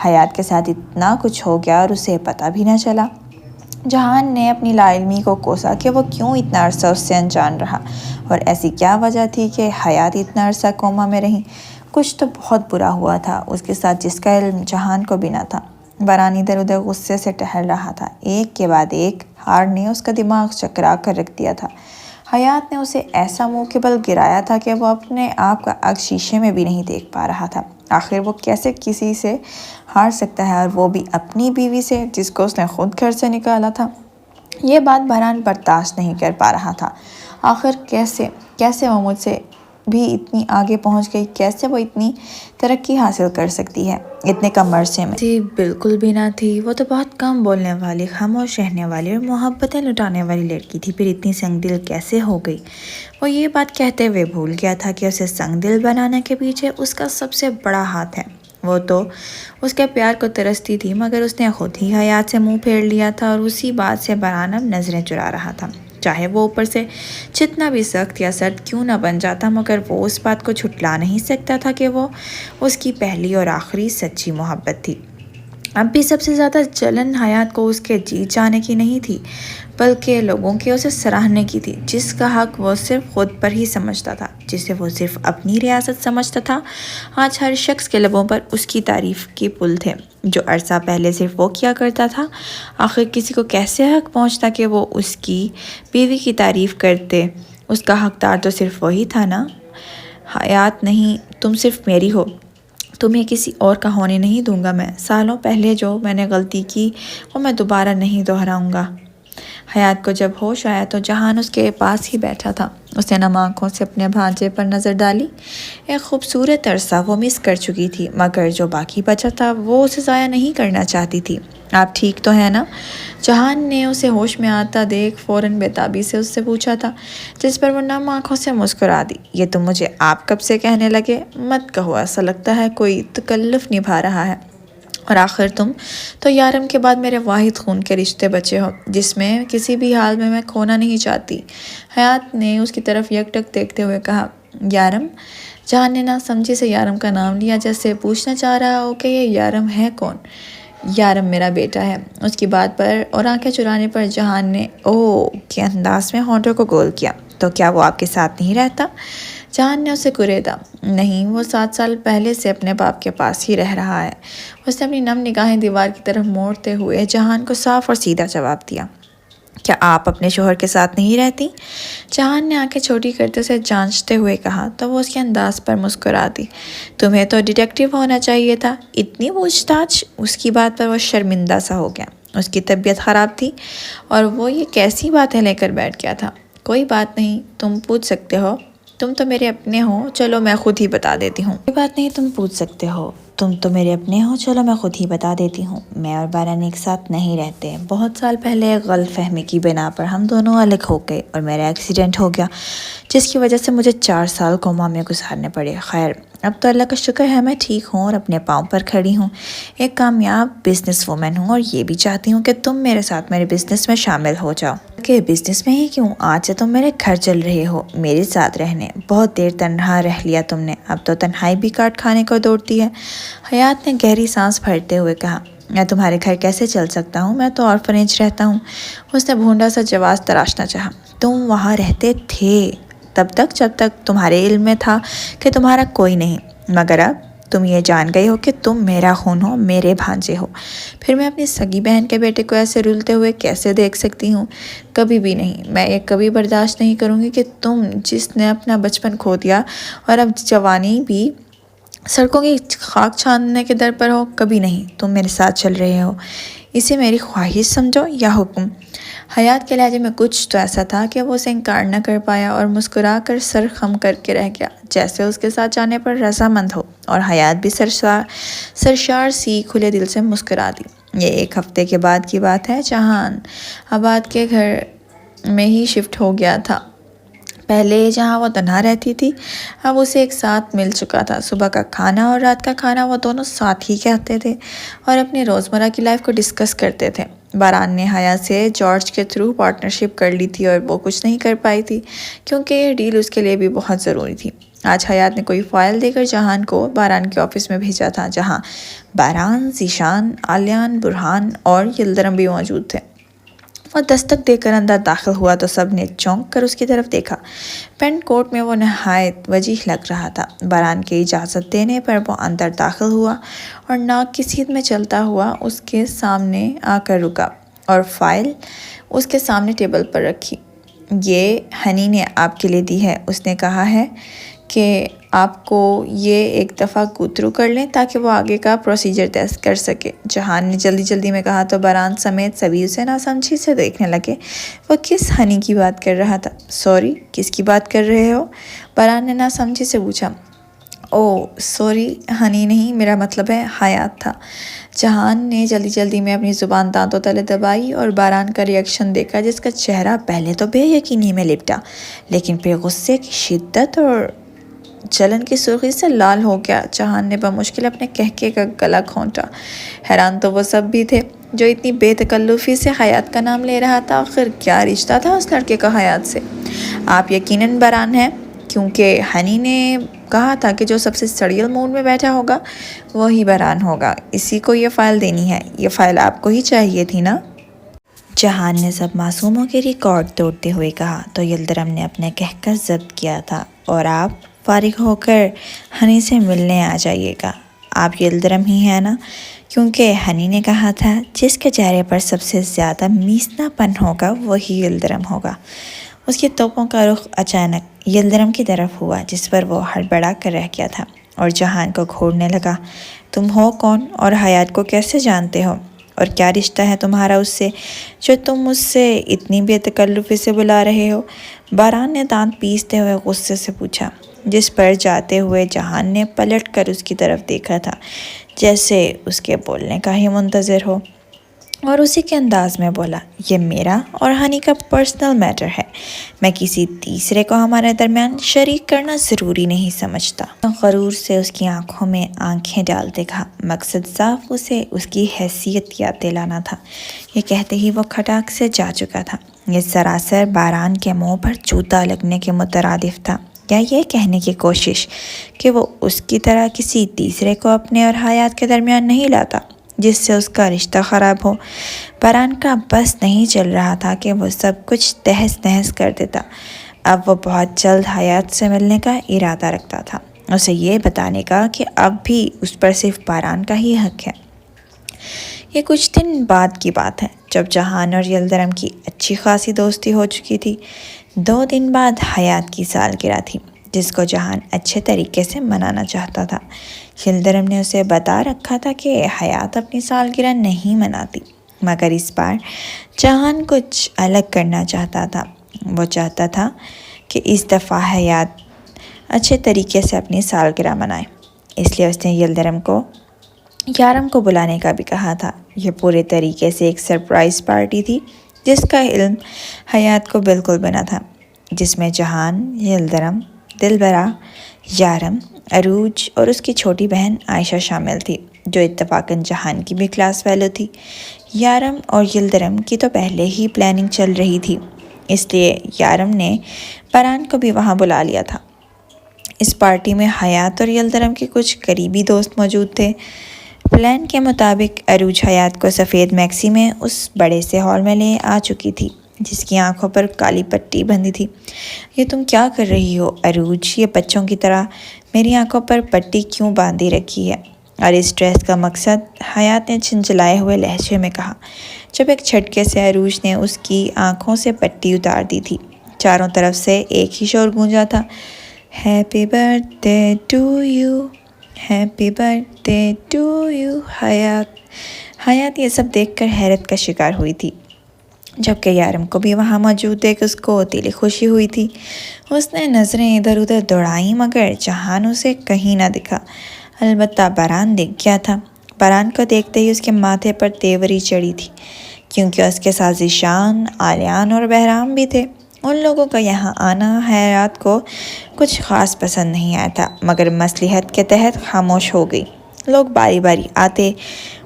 حیات کے ساتھ اتنا کچھ ہو گیا اور اسے پتہ بھی نہ چلا۔ جہان نے اپنی لا علمی کو کوسا کہ وہ کیوں اتنا عرصہ اس سے انجان رہا اور ایسی کیا وجہ تھی کہ حیات اتنا عرصہ کوما میں رہی۔ کچھ تو بہت برا ہوا تھا اس کے ساتھ جس کا علم جہان کو بھی نہ تھا۔ باران ادھر ادھر غصے سے ٹہل رہا تھا، ایک کے بعد ایک ہار نے اس کا دماغ چکرا کر رکھ دیا تھا۔ حیات نے اسے ایسا منہ کے بل گرایا تھا کہ وہ اپنے آپ کا عکس شیشے میں بھی نہیں دیکھ پا رہا تھا۔ آخر وہ کیسے کسی سے ہار سکتا ہے، اور وہ بھی اپنی بیوی سے جس کو اس نے خود گھر سے نکالا تھا۔ یہ بات بہرحال برداشت نہیں کر پا رہا تھا۔ آخر کیسے وہ مجھ سے بھی اتنی آگے پہنچ گئی، کیسے وہ اتنی ترقی حاصل کر سکتی ہے اتنے کم عرصے میں؟ تھی بالکل بھی نہ تھی، وہ تو بہت کم بولنے والی، خاموش رہنے والی اور محبتیں لٹانے والی لڑکی تھی، پھر اتنی سنگ دل کیسے ہو گئی؟ وہ یہ بات کہتے ہوئے بھول گیا تھا کہ اسے سنگ دل بنانے کے پیچھے اس کا سب سے بڑا ہاتھ ہے۔ وہ تو اس کے پیار کو ترستی تھی، مگر اس نے خود ہی حیات سے منہ پھیر لیا تھا اور اسی بات سے برہنہ نظریں چرا رہا تھا۔ چاہے وہ اوپر سے جتنا بھی سخت یا سرد کیوں نہ بن جاتا، مگر وہ اس بات کو جھٹلا نہیں سکتا تھا کہ وہ اس کی پہلی اور آخری سچی محبت تھی۔ اب بھی سب سے زیادہ جلن حیات کو اس کے جیت جانے کی نہیں تھی، بلکہ لوگوں کے اسے سراہنے کی تھی، جس کا حق وہ صرف خود پر ہی سمجھتا تھا، جسے وہ صرف اپنی ریاست سمجھتا تھا۔ آج ہر شخص کے لبوں پر اس کی تعریف کے پل تھے، جو عرصہ پہلے صرف وہ کیا کرتا تھا۔ آخر کسی کو کیسے حق پہنچتا کہ وہ اس کی بیوی کی تعریف کرتے؟ اس کا حقدار تو صرف وہی تھا نا۔ حیات نہیں، تم صرف میری ہو، تمہیں کسی اور کا ہونے نہیں دوں گا میں۔ سالوں پہلے جو میں نے غلطی کی وہ میں دوبارہ نہیں دہراؤں گا۔ حیات کو جب ہوش آیا تو جہان اس کے پاس ہی بیٹھا تھا۔ اس نے نم آنکھوں سے اپنے بھانجے پر نظر ڈالی۔ ایک خوبصورت عرصہ وہ مس کر چکی تھی، مگر جو باقی بچا تھا وہ اسے ضائع نہیں کرنا چاہتی تھی۔ آپ ٹھیک تو ہیں نا؟ جہان نے اسے ہوش میں آتا دیکھ فوراً بےتابی سے اس سے پوچھا تھا، جس پر وہ نم آنکھوں سے مسکرا دی۔ یہ تم مجھے آپ کب سے کہنے لگے؟ مت کہو، ایسا لگتا ہے کوئی تکلف نبھا رہا ہے۔ اور آخر تم تو یارم کے بعد میرے واحد خون کے رشتے بچے ہو، جس میں کسی بھی حال میں کھونا نہیں چاہتی۔ حیات نے اس کی طرف یکٹک دیکھتے ہوئے کہا، یارم؟ جہان نے نہ سمجھی سے یارم کا نام لیا، جیسے پوچھنا چاہ رہا ہو کہ یہ یارم ہے کون؟ یارم میرا بیٹا ہے۔ اس کی بات پر اور آنکھیں چرانے پر جہان نے اوہ کے انداز میں ہونٹوں کو گول کیا۔ تو کیا وہ آپ کے ساتھ نہیں رہتا؟ جہان نے اسے کریدا۔ نہیں، وہ 7 سال پہلے سے اپنے باپ کے پاس ہی رہ رہا ہے۔ اس نے اپنی نم نگاہیں دیوار کی طرف موڑتے ہوئے جہان کو صاف اور سیدھا جواب دیا۔ کیا آپ اپنے شوہر کے ساتھ نہیں رہتی؟ جہان نے آنکھیں چھوٹی کرتے اسے جانچتے ہوئے کہا، تو وہ اس کے انداز پر مسکرا دی۔ تمہیں تو ڈیٹیکٹیو ہونا چاہیے تھا، اتنی پوچھ تاچھ۔ اس کی بات پر وہ شرمندہ سا ہو گیا۔ اس کی طبیعت خراب تھی اور وہ یہ کیسی باتیں لے کر بیٹھ گیا تھا۔ کوئی بات نہیں، تم پوچھ سکتے ہو، تم تو میرے اپنے ہو، چلو میں خود ہی بتا دیتی ہوں۔ کوئی بات نہیں، تم پوچھ سکتے ہو، تم تو میرے اپنے ہو، چلو میں خود ہی بتا دیتی ہوں۔ میں اور باران ایک ساتھ نہیں رہتے۔ بہت سال پہلے ایک غلط فہمی کی بنا پر ہم دونوں الگ ہو گئے اور میرا ایکسیڈنٹ ہو گیا، جس کی وجہ سے مجھے 4 سال کوما میں گزارنے پڑے۔ خیر، اب تو اللہ کا شکر ہے میں ٹھیک ہوں اور اپنے پاؤں پر کھڑی ہوں، ایک کامیاب بزنس وومن ہوں، اور یہ بھی چاہتی ہوں کہ تم میرے ساتھ میرے بزنس میں شامل ہو جاؤ۔ کہ بزنس میں ہی کیوں، آج سے تم میرے گھر چل رہے ہو میرے ساتھ رہنے۔ بہت دیر تنہا رہ لیا تم نے، اب تو تنہائی بھی کاٹ کھانے کو دوڑتی ہے۔ حیات نے گہری سانس بھرتے ہوئے کہا، میں تمہارے گھر کیسے چل سکتا ہوں، میں تو آرفنیج رہتا ہوں۔ اس نے بھونڈا سا جواز تراشنا چاہا۔ تم وہاں رہتے تھے تب تک جب تک تمہارے علم میں تھا کہ تمہارا کوئی نہیں، مگر اب تم یہ جان گئی ہو کہ تم میرا خون ہو، میرے بھانجے ہو۔ پھر میں اپنی سگی بہن کے بیٹے کو ایسے رولتے ہوئے کیسے دیکھ سکتی ہوں؟ کبھی بھی نہیں۔ میں یہ کبھی برداشت نہیں کروں گی کہ تم، جس نے اپنا بچپن کھو دیا اور اب جوانی بھی سڑکوں کی خاک چھاننے کے در پر ہو، کبھی نہیں۔ تم میرے ساتھ چل رہے ہو، اسے میری خواہش سمجھو یا حکم؟ حیات کے لہجے میں کچھ تو ایسا تھا کہ وہ اسے انکار نہ کر پایا اور مسکرا کر سر خم کر کے رہ گیا، جیسے اس کے ساتھ جانے پر رضامند ہو، اور حیات بھی سرشار سی کھلے دل سے مسکرا دی۔ یہ 1 ہفتے کے بعد کی بات ہے۔ جہان آباد کے گھر میں ہی شفٹ ہو گیا تھا۔ پہلے جہاں وہ تنہا رہتی تھی، اب اسے ایک ساتھ مل چکا تھا۔ صبح کا کھانا اور رات کا کھانا وہ دونوں ساتھ ہی کھاتے تھے اور اپنی روزمرہ کی لائف کو ڈسکس کرتے تھے۔ باران نے حیات سے جارج کے تھرو پارٹنرشپ کر لی تھی اور وہ کچھ نہیں کر پائی تھی، کیونکہ یہ ڈیل اس کے لیے بھی بہت ضروری تھی۔ آج حیات نے کوئی فائل دے کر جہان کو باران کے آفس میں بھیجا تھا، جہاں باران، ذیشان، آلیان، برہان اور یلدرم بھی موجود تھے۔ وہ دستک دے کر اندر داخل ہوا تو سب نے چونک کر اس کی طرف دیکھا۔ پینٹ کوٹ میں وہ نہایت وجیح لگ رہا تھا۔ باران کے اجازت دینے پر وہ اندر داخل ہوا اور ناک کی سیدھ میں چلتا ہوا اس کے سامنے آ کر رکا اور فائل اس کے سامنے ٹیبل پر رکھی۔ یہ ہنی نے آپ کے لیے دی ہے، اس نے کہا ہے کہ آپ کو یہ ایک دفعہ گو تھرو کر لیں تاکہ وہ آگے کا پروسیجر طے کر سکے۔ جہان نے جلدی جلدی میں کہا تو باران سمیت سبھی اسے ناسمجھی سے دیکھنے لگے۔ وہ کس ہنی کی بات کر رہا تھا؟ سوری، کس کی بات کر رہے ہو؟ باران نے ناسمجھی سے پوچھا۔ او سوری، ہنی نہیں، میرا مطلب ہے حیات تھا۔ جہان نے جلدی جلدی میں اپنی زبان دانتوں تلے دبائی اور باران کا ریئیکشن دیکھا، جس کا چہرہ پہلے تو بے یقینی میں لپٹا، لیکن پھر غصے کی شدت اور جلن کی سرخی سے لال ہو گیا۔ جہان نے بمشکل اپنے قہقہے کا گلا گھونٹا۔ حیران تو وہ سب بھی تھے جو اتنی بے تکلفی سے حیات کا نام لے رہا تھا۔ آخر کیا رشتہ تھا اس لڑکے کا حیات سے؟ آپ یقیناً باران ہیں، کیونکہ ہنی نے کہا تھا کہ جو سب سے سڑیل موڈ میں بیٹھا ہوگا وہی باران ہوگا۔ اسی کو یہ فائل دینی ہے۔ یہ فائل آپ کو ہی چاہیے تھی نا؟ جہان نے سب معصوموں کے ریکارڈ توڑتے ہوئے کہا تو یلدرم نے اپنے قہقہ ضبط کیا تھا۔ اور آپ فارغ ہو کر ہنی سے ملنے آ جائیے گا۔ آپ یلدرم ہی ہیں نا؟ کیونکہ ہنی نے کہا تھا جس کے چہرے پر سب سے زیادہ میسنا پن ہوگا وہی یلدرم ہوگا۔ اس کی توپوں کا رخ اچانک یلدرم کی طرف ہوا، جس پر وہ ہڑبڑا کر رہ گیا تھا اور جہان کو گھورنے لگا۔ تم ہو کون اور حیات کو کیسے جانتے ہو؟ اور کیا رشتہ ہے تمہارا اس سے جو تم اس سے اتنی بے تکلفی سے بلا رہے ہو؟ باران نے دانت پیستے ہوئے غصے سے پوچھا، جس پر جاتے ہوئے جہان نے پلٹ کر اس کی طرف دیکھا تھا، جیسے اس کے بولنے کا ہی منتظر ہو، اور اسی کے انداز میں بولا، یہ میرا اور ہنی کا پرسنل میٹر ہے۔ میں کسی تیسرے کو ہمارے درمیان شریک کرنا ضروری نہیں سمجھتا۔ غرور سے اس کی آنکھوں میں آنکھیں ڈالتے کہا، مقصد صاف اسے اس کی حیثیت یاد دلانا تھا۔ یہ کہتے ہی وہ کھٹاک سے جا چکا تھا۔ یہ سراسر باران کے منہ پر جوتا لگنے کے مترادف تھا، یا یہ کہنے کی کوشش کہ وہ اس کی طرح کسی تیسرے کو اپنے اور حیات کے درمیان نہیں لاتا جس سے اس کا رشتہ خراب ہو۔ باران کا بس نہیں چل رہا تھا کہ وہ سب کچھ تہس نہس کر دیتا۔ اب وہ بہت جلد حیات سے ملنے کا ارادہ رکھتا تھا، اسے یہ بتانے کا کہ اب بھی اس پر صرف باران کا ہی حق ہے۔ یہ کچھ دن بعد کی بات ہے، جب جہان اور یلدرم کی اچھی خاصی دوستی ہو چکی تھی۔ 2 دن بعد حیات کی سالگرہ تھی، جس کو جہان اچھے طریقے سے منانا چاہتا تھا۔ یلدرم نے اسے بتا رکھا تھا کہ حیات اپنی سالگرہ نہیں مناتی، مگر اس بار جہان کچھ الگ کرنا چاہتا تھا۔ وہ چاہتا تھا کہ اس دفعہ حیات اچھے طریقے سے اپنی سالگرہ منائے، اس لیے اس نے یارم کو بلانے کا بھی کہا تھا۔ یہ پورے طریقے سے ایک سرپرائز پارٹی تھی، جس کا علم حیات کو بالکل بنا تھا، جس میں جہان، یلدرم، دلبرا، یارم، عروج اور اس کی چھوٹی بہن عائشہ شامل تھی، جو اتفاقاً جہان کی بھی کلاس فیلو تھی۔ یارم اور یلدرم کی تو پہلے ہی پلاننگ چل رہی تھی، اس لیے یارم نے باران کو بھی وہاں بلا لیا تھا۔ اس پارٹی میں حیات اور یلدرم کے کچھ قریبی دوست موجود تھے۔ پلان کے مطابق عروج حیات کو سفید میکسی میں اس بڑے سے ہال میں لے آ چکی تھی، جس کی آنکھوں پر کالی پٹی بندھی تھی۔ یہ تم کیا کر رہی ہو عروج؟ یہ بچوں کی طرح میری آنکھوں پر پٹی کیوں باندھی رکھی ہے؟ اور اس ڈریس کا مقصد؟ حیات نے چھنچھلائے ہوئے لہجے میں کہا، جب ایک جھٹکے سے عروج نے اس کی آنکھوں سے پٹی اتار دی تھی۔ چاروں طرف سے ایک ہی شور گونجا تھا، ہیپی برتھ ڈے ٹو یو، ہیپی برتھ ڈے ٹو یو حیات یہ سب دیکھ کر حیرت کا شکار ہوئی تھی، جبکہ یارم کو بھی وہاں موجود دیکھ اس کو دلی خوشی ہوئی تھی۔ اس نے نظریں ادھر ادھر دوڑائیں، مگر جہان اسے کہیں نہ دکھا۔ البتہ باران دکھ گیا تھا۔ باران کو دیکھتے ہی اس کے ماتھے پر تیوری چڑھی تھی، کیونکہ اس کے سازشان، آلیان اور بہرام بھی تھے۔ ان لوگوں کا یہاں آنا حیات کو کچھ خاص پسند نہیں آیا تھا، مگر مصلحت کے تحت خاموش ہو گئی۔ لوگ باری باری آتے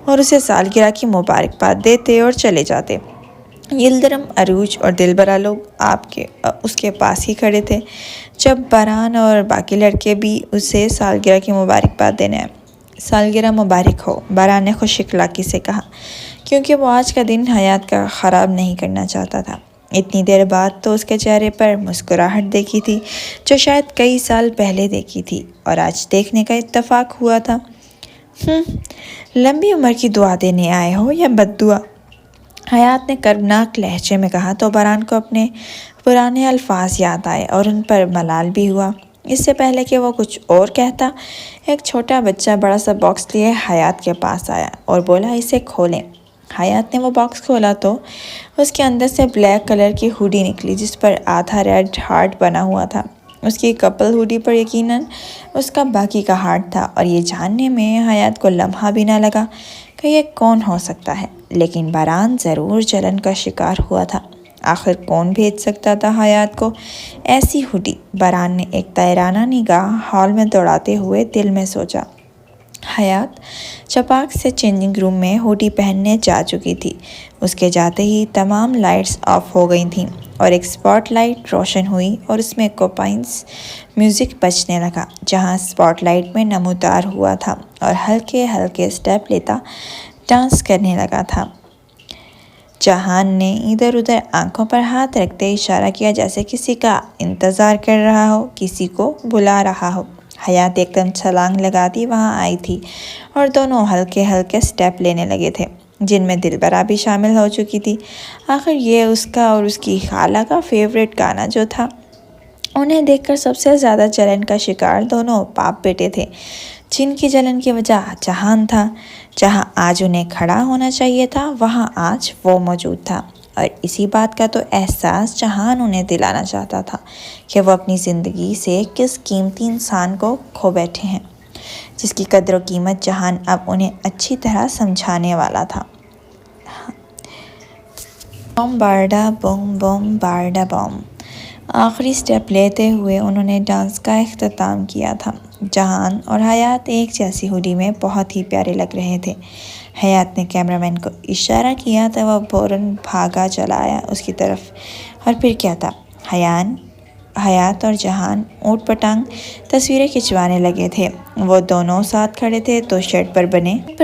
اور اسے سالگرہ کی مبارکباد دیتے اور چلے جاتے۔ یلدرم، عروج اور دلبرا لوگ اس کے پاس ہی کھڑے تھے جب باران اور باقی لڑکے بھی اسے سالگرہ کی مبارکباد دینے آئے۔ سالگرہ مبارک ہو، باران نے خوش اخلاقی سے کہا، کیونکہ وہ آج کا دن حیات کا خراب نہیں کرنا چاہتا تھا۔ اتنی دیر بعد تو اس کے چہرے پر مسکراہٹ دیکھی تھی جو شاید کئی سال پہلے دیکھی تھی اور آج دیکھنے کا اتفاق ہوا تھا۔ لمبی عمر کی دعا دینے آئے ہو یا بد دعا؟ حیات نے کربناک لہجے میں کہا تو باران کو اپنے پرانے الفاظ یاد آئے اور ان پر ملال بھی ہوا۔ اس سے پہلے کہ وہ کچھ اور کہتا، ایک چھوٹا بچہ بڑا سا باکس لیے حیات کے پاس آیا اور بولا اسے کھولیں۔ حیات نے وہ باکس کھولا تو اس کے اندر سے بلیک کلر کی ہوڈی نکلی جس پر آدھا ریڈ ہارٹ بنا ہوا تھا۔ اس کی کپل ہوڈی پر یقیناً اس کا باقی کا ہارٹ تھا، اور یہ جاننے میں حیات کو لمحہ بھی نہ لگا کہ یہ کون ہو سکتا ہے، لیکن باران ضرور جلن کا شکار ہوا تھا۔ آخر کون بھیج سکتا تھا حیات کو ایسی ہوڈی؟ باران نے ایک تائرانہ نگاہ ہال میں دوڑاتے ہوئے دل میں سوچا۔ حیات چپاک سے چینجنگ روم میں ہوڈی پہننے جا چکی تھی۔ اس کے جاتے ہی تمام لائٹس آف ہو گئی تھیں اور ایک سپاٹ لائٹ روشن ہوئی اور اس میں کوپائنس میوزک بجنے لگا، جہاں سپاٹ لائٹ میں نمودار ہوا تھا اور ہلکے ہلکے سٹیپ لیتا ڈانس کرنے لگا تھا۔ جہان نے ادھر ادھر آنکھوں پر ہاتھ رکھتے اشارہ کیا جیسے کسی کا انتظار کر رہا ہو، کسی کو بلا رہا ہو۔ حیات ایک دم چھلانگ لگاتی وہاں آئی تھی اور دونوں ہلکے ہلکے سٹیپ لینے لگے تھے، جن میں دلبرا بھی شامل ہو چکی تھی۔ آخر یہ اس کا اور اس کی خالہ کا فیوریٹ گانا جو تھا۔ انہیں دیکھ کر سب سے زیادہ جلن کا شکار دونوں باپ بیٹے تھے، جن کی جلن کی وجہ جہان تھا۔ جہاں آج انہیں کھڑا ہونا چاہیے تھا وہاں آج وہ موجود تھا، اور اسی بات کا تو احساس جہان انہیں دلانا چاہتا تھا کہ وہ اپنی زندگی سے کس قیمتی انسان کو کھو بیٹھے ہیں، جس کی قدر و قیمت جہان اب انہیں اچھی طرح سمجھانے والا تھا۔ بوم بارڈا بوم بوم بارڈا بوم۔ آخری سٹیپ لیتے ہوئے انہوں نے ڈانس کا اختتام کیا تھا۔ جہان اور حیات ایک جیسی ہوڈی میں بہت ہی پیارے لگ رہے تھے۔ حیات نے کیمرہ مین کو اشارہ کیا تو وہ فوراً بھاگا چلا آیا اس کی طرف، اور پھر کیا تھا، حیات اور جہان اوٹ پٹانگ تصویریں کھنچوانے لگے تھے۔ وہ دونوں ساتھ کھڑے تھے تو شرٹ پر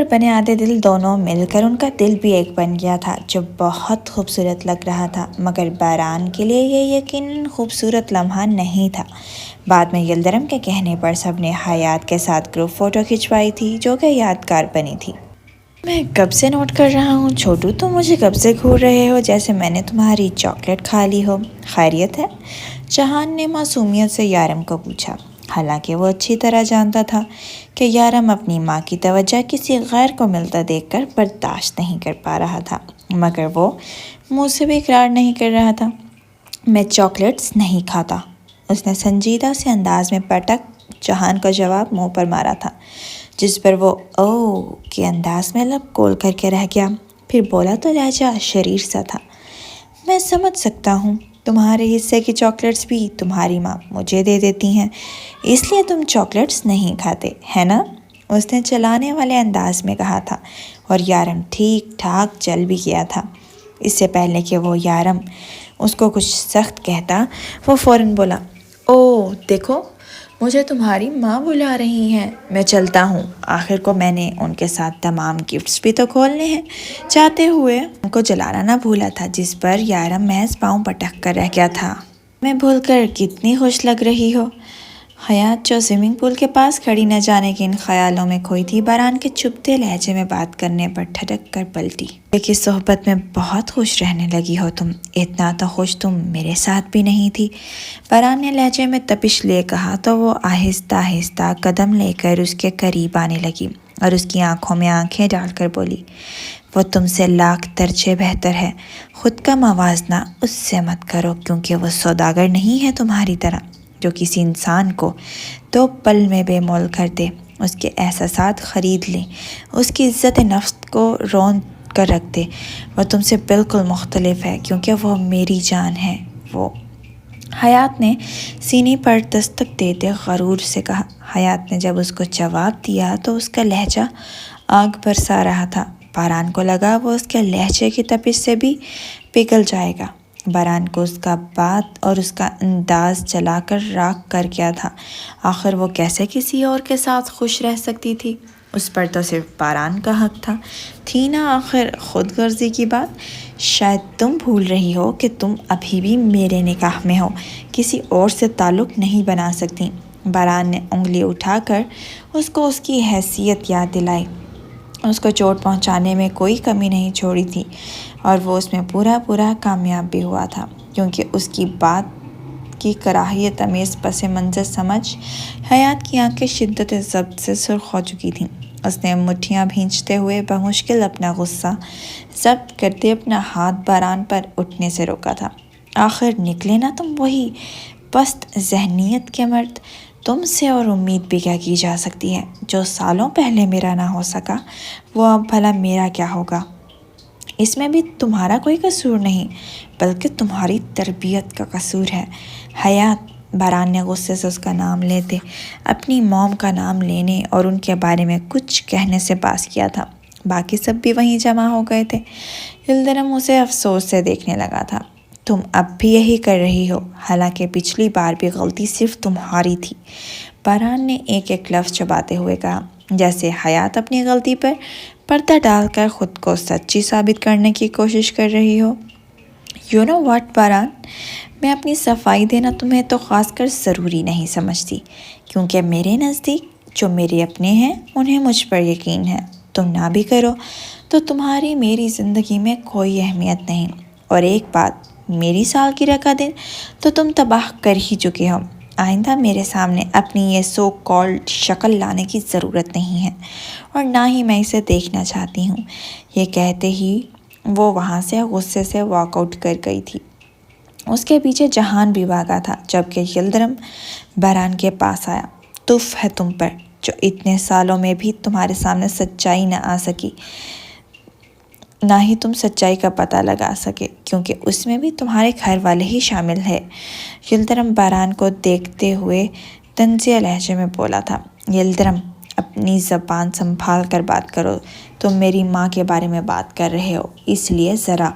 بنے آدھے دل دونوں مل کر ان کا دل بھی ایک بن گیا تھا، جو بہت خوبصورت لگ رہا تھا، مگر باران کے لیے یہ یقیناً خوبصورت لمحہ نہیں تھا۔ بعد میں یلدرم کے کہنے پر سب نے حیات کے ساتھ گروپ فوٹو کھنچوائی تھی، جو کہ یادگار بنی تھی۔ میں کب سے نوٹ کر رہا ہوں چھوٹو، تم مجھے کب سے گھور رہے ہو جیسے میں نے تمہاری چاکلیٹ کھا لی ہو۔ خیریت ہے؟ جہان نے معصومیت سے یارم کو پوچھا، حالانکہ وہ اچھی طرح جانتا تھا کہ یارم اپنی ماں کی توجہ کسی غیر کو ملتا دیکھ کر برداشت نہیں کر پا رہا تھا، مگر وہ منہ سے بھی اقرار نہیں کر رہا تھا۔ میں چاکلیٹس نہیں کھاتا، اس نے سنجیدہ سے انداز میں پٹک جہان کا جواب منہ پر مارا تھا، جس پر وہ او کے انداز میں لب کھول کر کے رہ گیا۔ پھر بولا تو لہجہ شریر سا تھا، میں سمجھ سکتا ہوں، تمہارے حصے کی چاکلیٹس بھی تمہاری ماں مجھے دے دیتی ہیں، اس لیے تم چاکلیٹس نہیں کھاتے، ہے نا؟ اس نے چلانے والے انداز میں کہا تھا، اور یارم ٹھیک ٹھاک چل بھی گیا تھا۔ اس سے پہلے کہ وہ یارم اس کو کچھ سخت کہتا، وہ فوراً بولا، او دیکھو، مجھے تمہاری ماں بلا رہی ہیں، میں چلتا ہوں، آخر کو میں نے ان کے ساتھ تمام گفٹس بھی تو کھولنے ہیں۔ جاتے ہوئے ان کو جلانا نہ بھولا تھا، جس پر یارم محض پاؤں پٹک کر رہ گیا تھا۔ میں بھول کر کتنی خوش لگ رہی ہو۔ حیات جو سوئمنگ پول کے پاس کھڑی نہ جانے کے ان خیالوں میں کھوئی تھی، باران کے چبھتے لہجے میں بات کرنے پر ٹھٹک کر پلٹی۔ کہ صحبت میں بہت خوش رہنے لگی ہو تم، اتنا تو خوش تم میرے ساتھ بھی نہیں تھی۔ باران نے لہجے میں تپش لے کہا تو وہ آہستہ آہستہ قدم لے کر اس کے قریب آنے لگی اور اس کی آنکھوں میں آنکھیں ڈال کر بولی، وہ تم سے لاکھ درجے بہتر ہے، خود کا موازنہ اس سے مت کرو، کیونکہ وہ سوداگر نہیں ہے تمہاری طرح، جو کسی انسان کو 2 پل میں بے مول کر دے، اس کے احساسات خرید لے، اس کی عزت نفس کو رون کر رکھ دے۔ وہ تم سے بالکل مختلف ہے، کیونکہ وہ میری جان ہے۔ وہ حیات نے سینے پر دستک دیتے غرور سے کہا۔ حیات نے جب اس کو جواب دیا تو اس کا لہجہ آگ برسا رہا تھا۔ باران کو لگا وہ اس کے لہجے کی تپش سے بھی پگھل جائے گا۔ باران کو اس کا بات اور اس کا انداز جلا کر راکھ کر گیا تھا۔ آخر وہ کیسے کسی اور کے ساتھ خوش رہ سکتی تھی؟ اس پر تو صرف باران کا حق تھی نا آخر خود غرضی کی بات۔ شاید تم بھول رہی ہو کہ تم ابھی بھی میرے نکاح میں ہو، کسی اور سے تعلق نہیں بنا سکتی۔ باران نے انگلی اٹھا کر اس کو اس کی حیثیت یاد دلائی۔ اس کو چوٹ پہنچانے میں کوئی کمی نہیں چھوڑی تھی، اور وہ اس میں پورا کامیاب بھی ہوا تھا، کیونکہ اس کی بات کی کراہیت آمیز پس منظر سمجھ حیات کی آنکھیں شدت ضبط سے سرخ ہو چکی تھیں۔ اس نے مٹھیاں بھینچتے ہوئے بمشکل اپنا غصہ ضبط کرتے اپنا ہاتھ باران پر اٹھنے سے روکا تھا۔ آخر نکلے نا تم وہی پست ذہنیت کے مرد۔ تم سے اور امید بھی کیا کی جا سکتی ہے؟ جو سالوں پہلے میرا نہ ہو سکا وہ اب بھلا میرا کیا ہوگا؟ اس میں بھی تمہارا کوئی قصور نہیں بلکہ تمہاری تربیت کا قصور ہے۔ حیات، باران نے غصے سے اس کا نام لیتے اپنی موم کا نام لینے اور ان کے بارے میں کچھ کہنے سے باز کیا تھا۔ باقی سب بھی وہیں جمع ہو گئے تھے۔ یلدرم اسے افسوس سے دیکھنے لگا تھا۔ تم اب بھی یہی کر رہی ہو، حالانکہ پچھلی بار بھی غلطی صرف تمہاری تھی، باران نے ایک ایک لفظ چباتے ہوئے کہا، جیسے حیات اپنی غلطی پر پردہ ڈال کر خود کو سچی ثابت کرنے کی کوشش کر رہی ہو۔ یو نو واٹ باران، میں اپنی صفائی دینا تمہیں تو خاص کر ضروری نہیں سمجھتی، کیونکہ میرے نزدیک جو میرے اپنے ہیں انہیں مجھ پر یقین ہے۔ تم نہ بھی کرو تو تمہاری میری زندگی میں کوئی اہمیت نہیں، اور ایک بات، میری سالگرہ کا دن تو تم تباہ کر ہی چکے ہو۔ آئندہ میرے سامنے اپنی یہ سو کالڈ شکل لانے کی ضرورت نہیں ہے، اور نہ ہی میں اسے دیکھنا چاہتی ہوں۔ یہ کہتے ہی وہ وہاں سے غصے سے واک آؤٹ کر گئی تھی۔ اس کے پیچھے جہان بھی بھاگا تھا، جبکہ یلدرم باران کے پاس آیا۔ تف ہے تم پر جو اتنے سالوں میں بھی تمہارے سامنے سچائی نہ آ سکی، نہ ہی تم سچائی کا پتہ لگا سکے، کیونکہ اس میں بھی تمہارے گھر والے ہی شامل ہے۔ یلدرم باران کو دیکھتے ہوئے طنزیہ لہجے میں بولا تھا۔ یلدرم، اپنی زبان سنبھال کر بات کرو، تم میری ماں کے بارے میں بات کر رہے ہو، اس لیے ذرا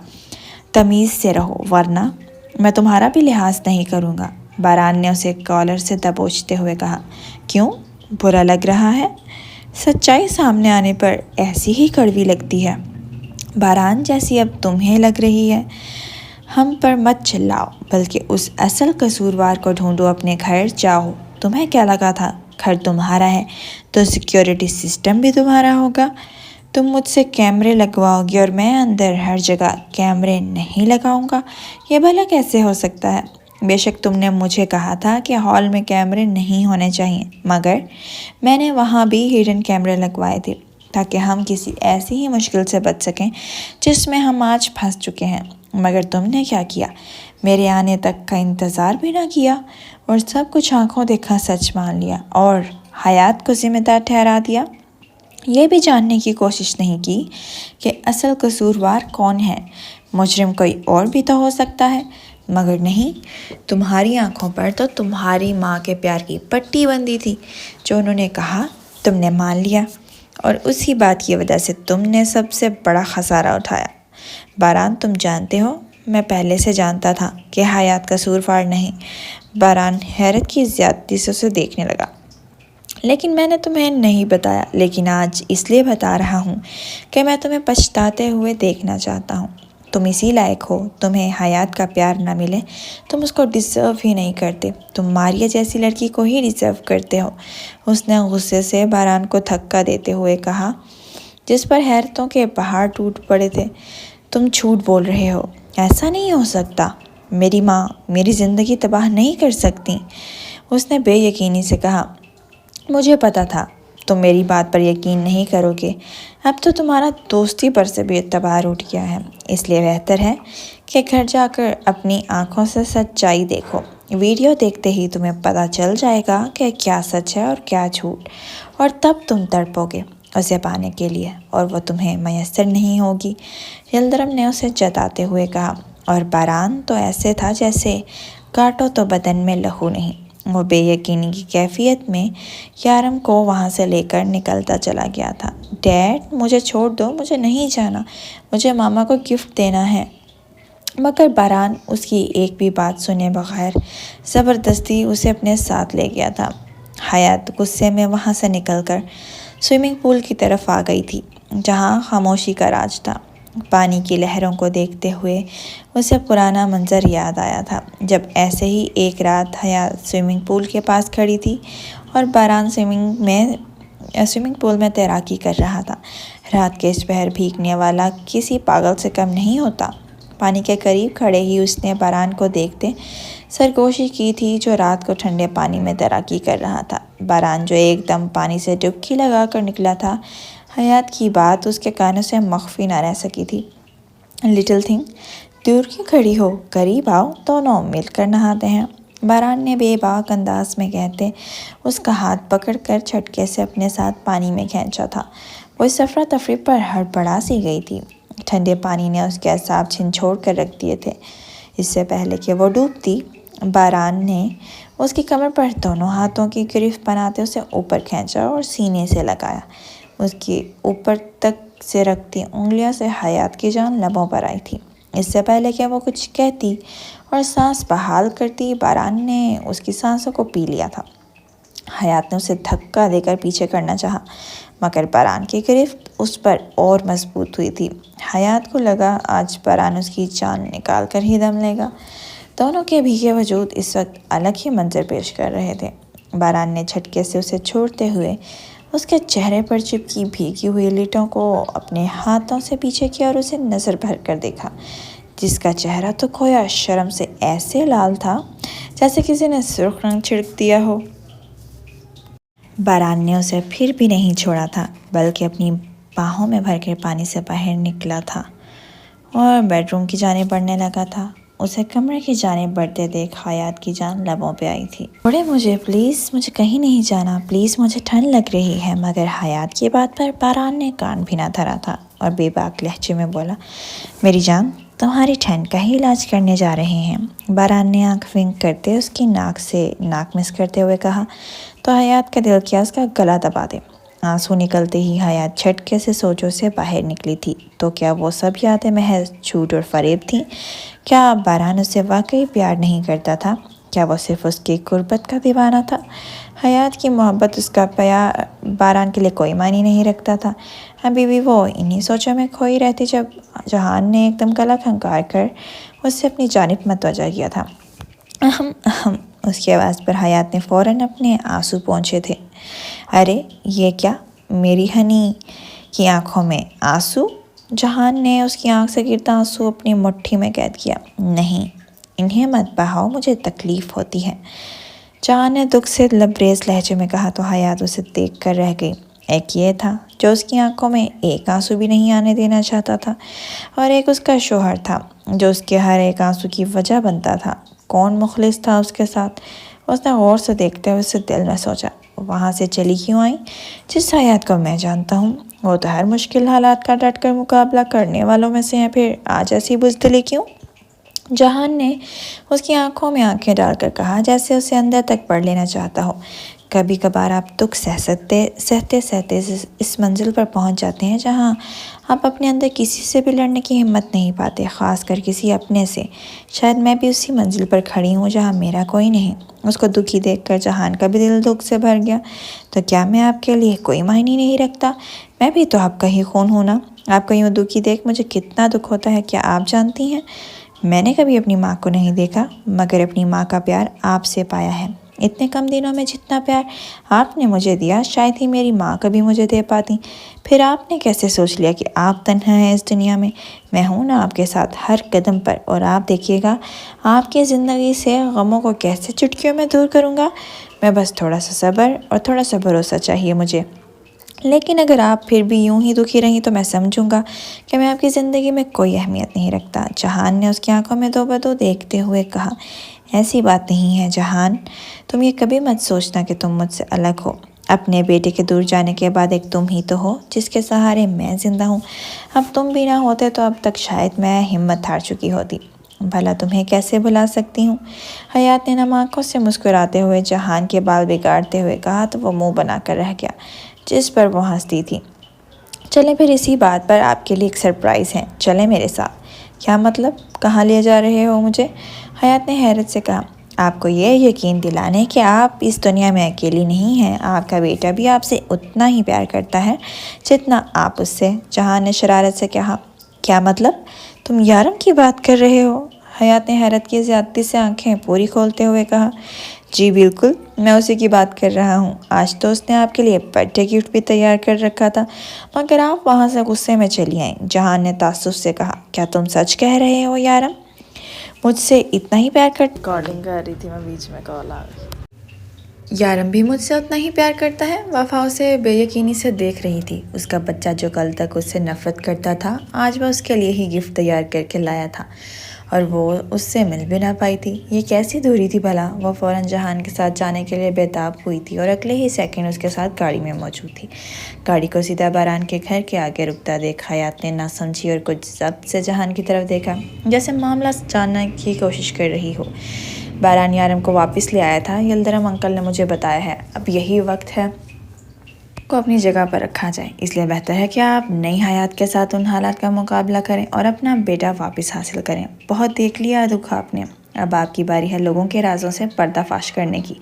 تمیز سے رہو، ورنہ میں تمہارا بھی لحاظ نہیں کروں گا۔ باران نے اسے کالر سے دبوچتے ہوئے کہا۔ کیوں؟ برا لگ رہا ہے؟ سچائی سامنے آنے پر ایسی ہی کڑوی لگتی ہے باران، جیسی اب تمہیں لگ رہی ہے۔ ہم پر مت چلاؤ، بلکہ اس اصل قصوروار کو ڈھونڈو، اپنے گھر جاؤ۔ تمہیں کیا لگا تھا گھر تمہارا ہے تو سیکیورٹی سسٹم بھی تمہارا ہوگا؟ تم مجھ سے کیمرے لگواؤ گی اور میں اندر ہر جگہ کیمرے نہیں لگاؤں گا؟ یہ بھلا کیسے ہو سکتا ہے؟ بے شک تم نے مجھے کہا تھا کہ ہال میں کیمرے نہیں ہونے چاہیے، مگر میں نے وہاں بھی ہڈن کیمرے لگوائے تھے تاکہ ہم کسی ایسی ہی مشکل سے بچ سکیں جس میں ہم آج پھنس چکے ہیں۔ مگر تم نے کیا کیا؟ میرے آنے تک کا انتظار بھی نہ کیا اور سب کچھ آنکھوں دیکھا سچ مان لیا اور حیات کو ذمہ دار ٹھہرا دیا۔ یہ بھی جاننے کی کوشش نہیں کی کہ اصل قصوروار کون ہے۔ مجرم کوئی اور بھی تو ہو سکتا ہے، مگر نہیں، تمہاری آنکھوں پر تو تمہاری ماں کے پیار کی پٹی بندھی تھی۔ جو انہوں نے کہا تم نے مان لیا، اور اسی بات کی وجہ سے تم نے سب سے بڑا خسارہ اٹھایا۔ باران، تم جانتے ہو، میں پہلے سے جانتا تھا کہ حیات قصوروار نہیں۔ باران حیرت کی زیادتی سے اسے دیکھنے لگا۔ لیکن میں نے تمہیں نہیں بتایا، لیکن آج اس لیے بتا رہا ہوں کہ میں تمہیں پچھتاتے ہوئے دیکھنا چاہتا ہوں۔ تم اسی لائق ہو، تمہیں حیات کا پیار نہ ملے، تم اس کو ڈیزرو ہی نہیں کرتے، تم ماریا جیسی لڑکی کو ہی ڈیزرو کرتے ہو۔ اس نے غصے سے باران کو دھکا دیتے ہوئے کہا، جس پر حیرتوں کے پہاڑ ٹوٹ پڑے تھے۔ تم جھوٹ بول رہے ہو، ایسا نہیں ہو سکتا، میری ماں میری زندگی تباہ نہیں کر سکتی۔ اس نے بے یقینی سے کہا، مجھے پتا تھا تم میری بات پر یقین نہیں کرو گے، اب تو تمہارا دوستی پر سے بھی اعتبار اٹھ گیا ہے، اس لیے بہتر ہے کہ گھر جا کر اپنی آنکھوں سے سچائی دیکھو۔ ویڈیو دیکھتے ہی تمہیں پتہ چل جائے گا کہ کیا سچ ہے اور کیا جھوٹ، اور تب تم تڑپو گے اسے پانے کے لیے، اور وہ تمہیں میسر نہیں ہوگی۔ یلدرم نے اسے جتاتے ہوئے کہا، اور باران تو ایسے تھا جیسے کاٹو تو بدن میں لہو نہیں۔ وہ بے یقینی کی کیفیت میں یارم کو وہاں سے لے کر نکلتا چلا گیا تھا۔ ڈیڈ، مجھے چھوڑ دو، مجھے نہیں جانا، مجھے ماما کو گفٹ دینا ہے۔ مگر باران اس کی ایک بھی بات سنے بغیر زبردستی اسے اپنے ساتھ لے گیا تھا۔ حیات غصے میں وہاں سے نکل کر سوئمنگ پول کی طرف آ گئی تھی، جہاں خاموشی کا راج تھا۔ پانی کی لہروں کو دیکھتے ہوئے اسے پرانا منظر یاد آیا تھا، جب ایسے ہی ایک رات حیات سوئمنگ پول کے پاس کھڑی تھی اور باران سوئمنگ پول میں تیراکی کر رہا تھا۔ رات کے اس پہر بھیگنے والا کسی پاگل سے کم نہیں ہوتا۔ پانی کے قریب کھڑے ہی اس نے باران کو دیکھتے سرگوشی کی تھی جو رات کو ٹھنڈے پانی میں تیراکی کر رہا تھا۔ باران جو ایک دم پانی سے ڈبکی لگا کر نکلا تھا، حیات کی بات اس کے کانوں سے مخفی نہ رہ سکی تھی۔ لٹل تھنگ، دور کیوں کھڑی ہو، قریب آؤ، دونوں مل کر نہاتے ہیں، باران نے بے باک انداز میں کہتے اس کا ہاتھ پکڑ کر جھٹکے سے اپنے ساتھ پانی میں کھینچا تھا۔ وہ اس افراتفری پر ہڑبڑا سی گئی تھی۔ ٹھنڈے پانی نے اس کے اعصاب جھنجھوڑ کر رکھ دیے تھے۔ اس سے پہلے کہ وہ ڈوبتی، باران نے اس کی کمر پر دونوں ہاتھوں کی گرفت بناتے اسے اوپر کھینچا اور سینے سے لگایا۔ اس کی اوپر تک سے رکھتی انگلیوں سے حیات کی جان لبوں پر آئی تھی۔ اس سے پہلے کہ وہ کچھ کہتی اور سانس بحال کرتی، باران نے اس کی سانسوں کو پی لیا تھا۔ حیات نے اسے دھکا دے کر پیچھے کرنا چاہا، مگر باران کی گرفت اس پر اور مضبوط ہوئی تھی۔ حیات کو لگا آج باران اس کی جان نکال کر ہی دم لے گا۔ دونوں کے بھیگے وجود اس وقت الگ ہی منظر پیش کر رہے تھے۔ باران نے جھٹکے سے اسے چھوڑتے ہوئے اس کے چہرے پر چپکی بھیگی ہوئی لٹوں کو اپنے ہاتھوں سے پیچھے کیا اور اسے نظر بھر کر دیکھا، جس کا چہرہ تو کھویا شرم سے ایسے لال تھا جیسے کسی نے سرخ رنگ چھڑک دیا ہو۔ باران نے اسے پھر بھی نہیں چھوڑا تھا، بلکہ اپنی باہوں میں بھر کر پانی سے باہر نکلا تھا اور بیڈ روم کی جانب بڑھنے لگا تھا۔ اسے کمرے کی جانب بڑھتے دیکھ حیات کی جان لبوں پہ آئی تھی۔ چھوڑے مجھے پلیز، مجھے کہیں نہیں جانا، پلیز مجھے ٹھنڈ لگ رہی ہے۔ مگر حیات کی بات پر باران نے کان بھی نہ دھرا تھا اور بے باک لہجے میں بولا، میری جان، تمہاری ٹھنڈ کا ہی علاج کرنے جا رہے ہیں۔ باران نے آنکھ ونک کرتے اس کی ناک سے ناک مس کرتے ہوئے کہا تو حیات کا دل کیا اس کا گلا دبا دے۔ آنسو نکلتے ہی حیات جھٹکے سے سوچوں سے باہر نکلی تھی۔ تو کیا وہ سب یادیں محض جھوٹ اور فریب تھیں؟ کیا باران اسے واقعی پیار نہیں کرتا تھا؟ کیا وہ صرف اس کی قربت کا دیوانہ تھا؟ حیات کی محبت، اس کا پیار باران کے لیے کوئی معنی نہیں رکھتا تھا۔ ابھی بھی وہ انہی سوچوں میں کھوئی رہتی جب جہان نے ایک دم گلا کھنکار کر اس سے اپنی جانب متوجہ کیا تھا۔ اہم اہم، اس کی آواز پر حیات نے فوراً اپنے آنسو پونچھے تھے۔ ارے یہ کیا، میری ہنی کی آنکھوں میں آنسو؟ جہان نے اس کی آنکھ سے گرتا آنسو اپنی مٹھی میں قید کیا۔ نہیں، انہیں مت بہاؤ، مجھے تکلیف ہوتی ہے، جہان نے دکھ سے لبریز لہجے میں کہا تو حیات اسے دیکھ کر رہ گئی۔ ایک یہ تھا جو اس کی آنکھوں میں ایک آنسو بھی نہیں آنے دینا چاہتا تھا، اور ایک اس کا شوہر تھا جو اس کے ہر ایک آنسو کی وجہ بنتا تھا۔ کون مخلص تھا اس کے ساتھ؟ اس نے غور سے دیکھتے ہوئے اسے دل میں سوچا، وہاں سے چلی کیوں آئی؟ جس حیات کو میں جانتا ہوں وہ تو ہر مشکل حالات کا ڈٹ کر مقابلہ کرنے والوں میں سے ہیں، پھر آج ایسی بزدلی کیوں؟ جہان نے اس کی آنکھوں میں آنکھیں ڈال کر کہا جیسے اسے اندر تک پڑھ لینا چاہتا ہو۔ کبھی کبھار آپ دکھ سہتے سہتے اس منزل پر پہنچ جاتے ہیں جہاں آپ اپنے اندر کسی سے بھی لڑنے کی ہمت نہیں پاتے، خاص کر کسی اپنے سے۔ شاید میں بھی اسی منزل پر کھڑی ہوں جہاں میرا کوئی نہیں۔ اس کو دکھی دیکھ کر جہان کا بھی دل دکھ سے بھر گیا۔ تو کیا میں آپ کے لیے کوئی معنی نہیں رکھتا؟ میں بھی تو آپ کا ہی خون ہوں نا۔ آپ کو یوں دکھی دیکھ مجھے کتنا دکھ ہوتا ہے، کیا آپ جانتی ہیں؟ میں نے کبھی اپنی ماں کو نہیں دیکھا، مگر اپنی ماں کا پیار آپ سے پایا ہے۔ اتنے کم دنوں میں جتنا پیار آپ نے مجھے دیا شاید ہی میری ماں کبھی مجھے دے پاتی۔ پھر آپ نے کیسے سوچ لیا کہ آپ تنہا ہیں اس دنیا میں؟ میں ہوں نا آپ کے ساتھ ہر قدم پر، اور آپ دیکھیے گا آپ کی زندگی سے غموں کو کیسے چٹکیوں میں دور کروں گا۔ میں بس تھوڑا سا صبر اور تھوڑا سا بھروسہ چاہیے مجھے۔ لیکن اگر آپ پھر بھی یوں ہی دکھی رہیں تو میں سمجھوں گا کہ میں آپ کی زندگی میں کوئی اہمیت نہیں رکھتا۔ جہان نے اس کی آنکھوں میں دو بدو دیکھتے ہوئے کہا، ایسی بات نہیں ہے جہان، تم یہ کبھی مت سوچنا کہ تم مجھ سے الگ ہو۔ اپنے بیٹے کے دور جانے کے بعد ایک تم ہی تو ہو جس کے سہارے میں زندہ ہوں۔ اب تم بھی نہ ہوتے تو اب تک شاید میں ہمت ہار چکی ہوتی۔ بھلا تمہیں کیسے بھلا سکتی ہوں؟ حیات نے نم آنکھوں سے مسکراتے ہوئے جہان کے بال بگاڑتے ہوئے کہا تو وہ منہ بنا کر رہ گیا، جس پر وہ ہنستی تھی۔ چلیں پھر اسی بات پر آپ کے لیے ایک سرپرائز ہے، چلیں میرے ساتھ۔ کیا مطلب؟ کہاں لے جا رہے ہو مجھے؟ حیات نے حیرت سے کہا، آپ کو یہ یقین دلانے کہ آپ اس دنیا میں اکیلی نہیں ہیں، آپ کا بیٹا بھی آپ سے اتنا ہی پیار کرتا ہے جتنا آپ اس سے۔ جہان نے شرارت سے کہا، کیا مطلب؟ تم یارم کی بات کر رہے ہو؟ حیات نے حیرت کی زیادتی سے آنکھیں پوری کھولتے ہوئے کہا، جی بالکل، میں اسی کی بات کر رہا ہوں۔ آج تو اس نے آپ کے لیے برتھ ڈے گفٹ بھی تیار کر رکھا تھا، مگر آپ وہاں سے غصے میں چلی آئیں۔ جہان نے تعصب سے کہا، کیا تم سچ کہہ رہے ہو یارم؟ مجھ سے اتنا ہی پیار ریکارڈنگ کر رہی تھی میں، بیچ میں کال آ گئی۔ یارم بھی مجھ سے اتنا ہی پیار کرتا ہے؟ وفا اسے بے یقینی سے دیکھ رہی تھی۔ اس کا بچہ جو کل تک اس سے نفرت کرتا تھا، آج وہ اس کے لیے ہی گفٹ تیار کر کے لایا تھا، اور وہ اس سے مل بھی نہ پائی تھی۔ یہ کیسی دوری تھی بھلا؟ وہ فوراً جہان کے ساتھ جانے کے لیے بےتاب ہوئی تھی اور اگلے ہی سیکنڈ اس کے ساتھ گاڑی میں موجود تھی۔ گاڑی کو سیدھا باران کے گھر کے آگے رکتا دیکھ حیات نے نہ سمجھی اور کچھ ضبط سے جہان کی طرف دیکھا، جیسے معاملہ جاننے کی کوشش کر رہی ہو۔ باران یارم کو واپس لے آیا تھا، یلدرم انکل نے مجھے بتایا ہے۔ اب یہی وقت ہے کو اپنی جگہ پر رکھا جائے، اس لیے بہتر ہے کہ آپ نئی حیات کے ساتھ ان حالات کا مقابلہ کریں اور اپنا بیٹا واپس حاصل کریں۔ بہت دیکھ لیا دکھ آپ نے، اب آپ کی باری ہے لوگوں کے رازوں سے پردہ فاش کرنے کی۔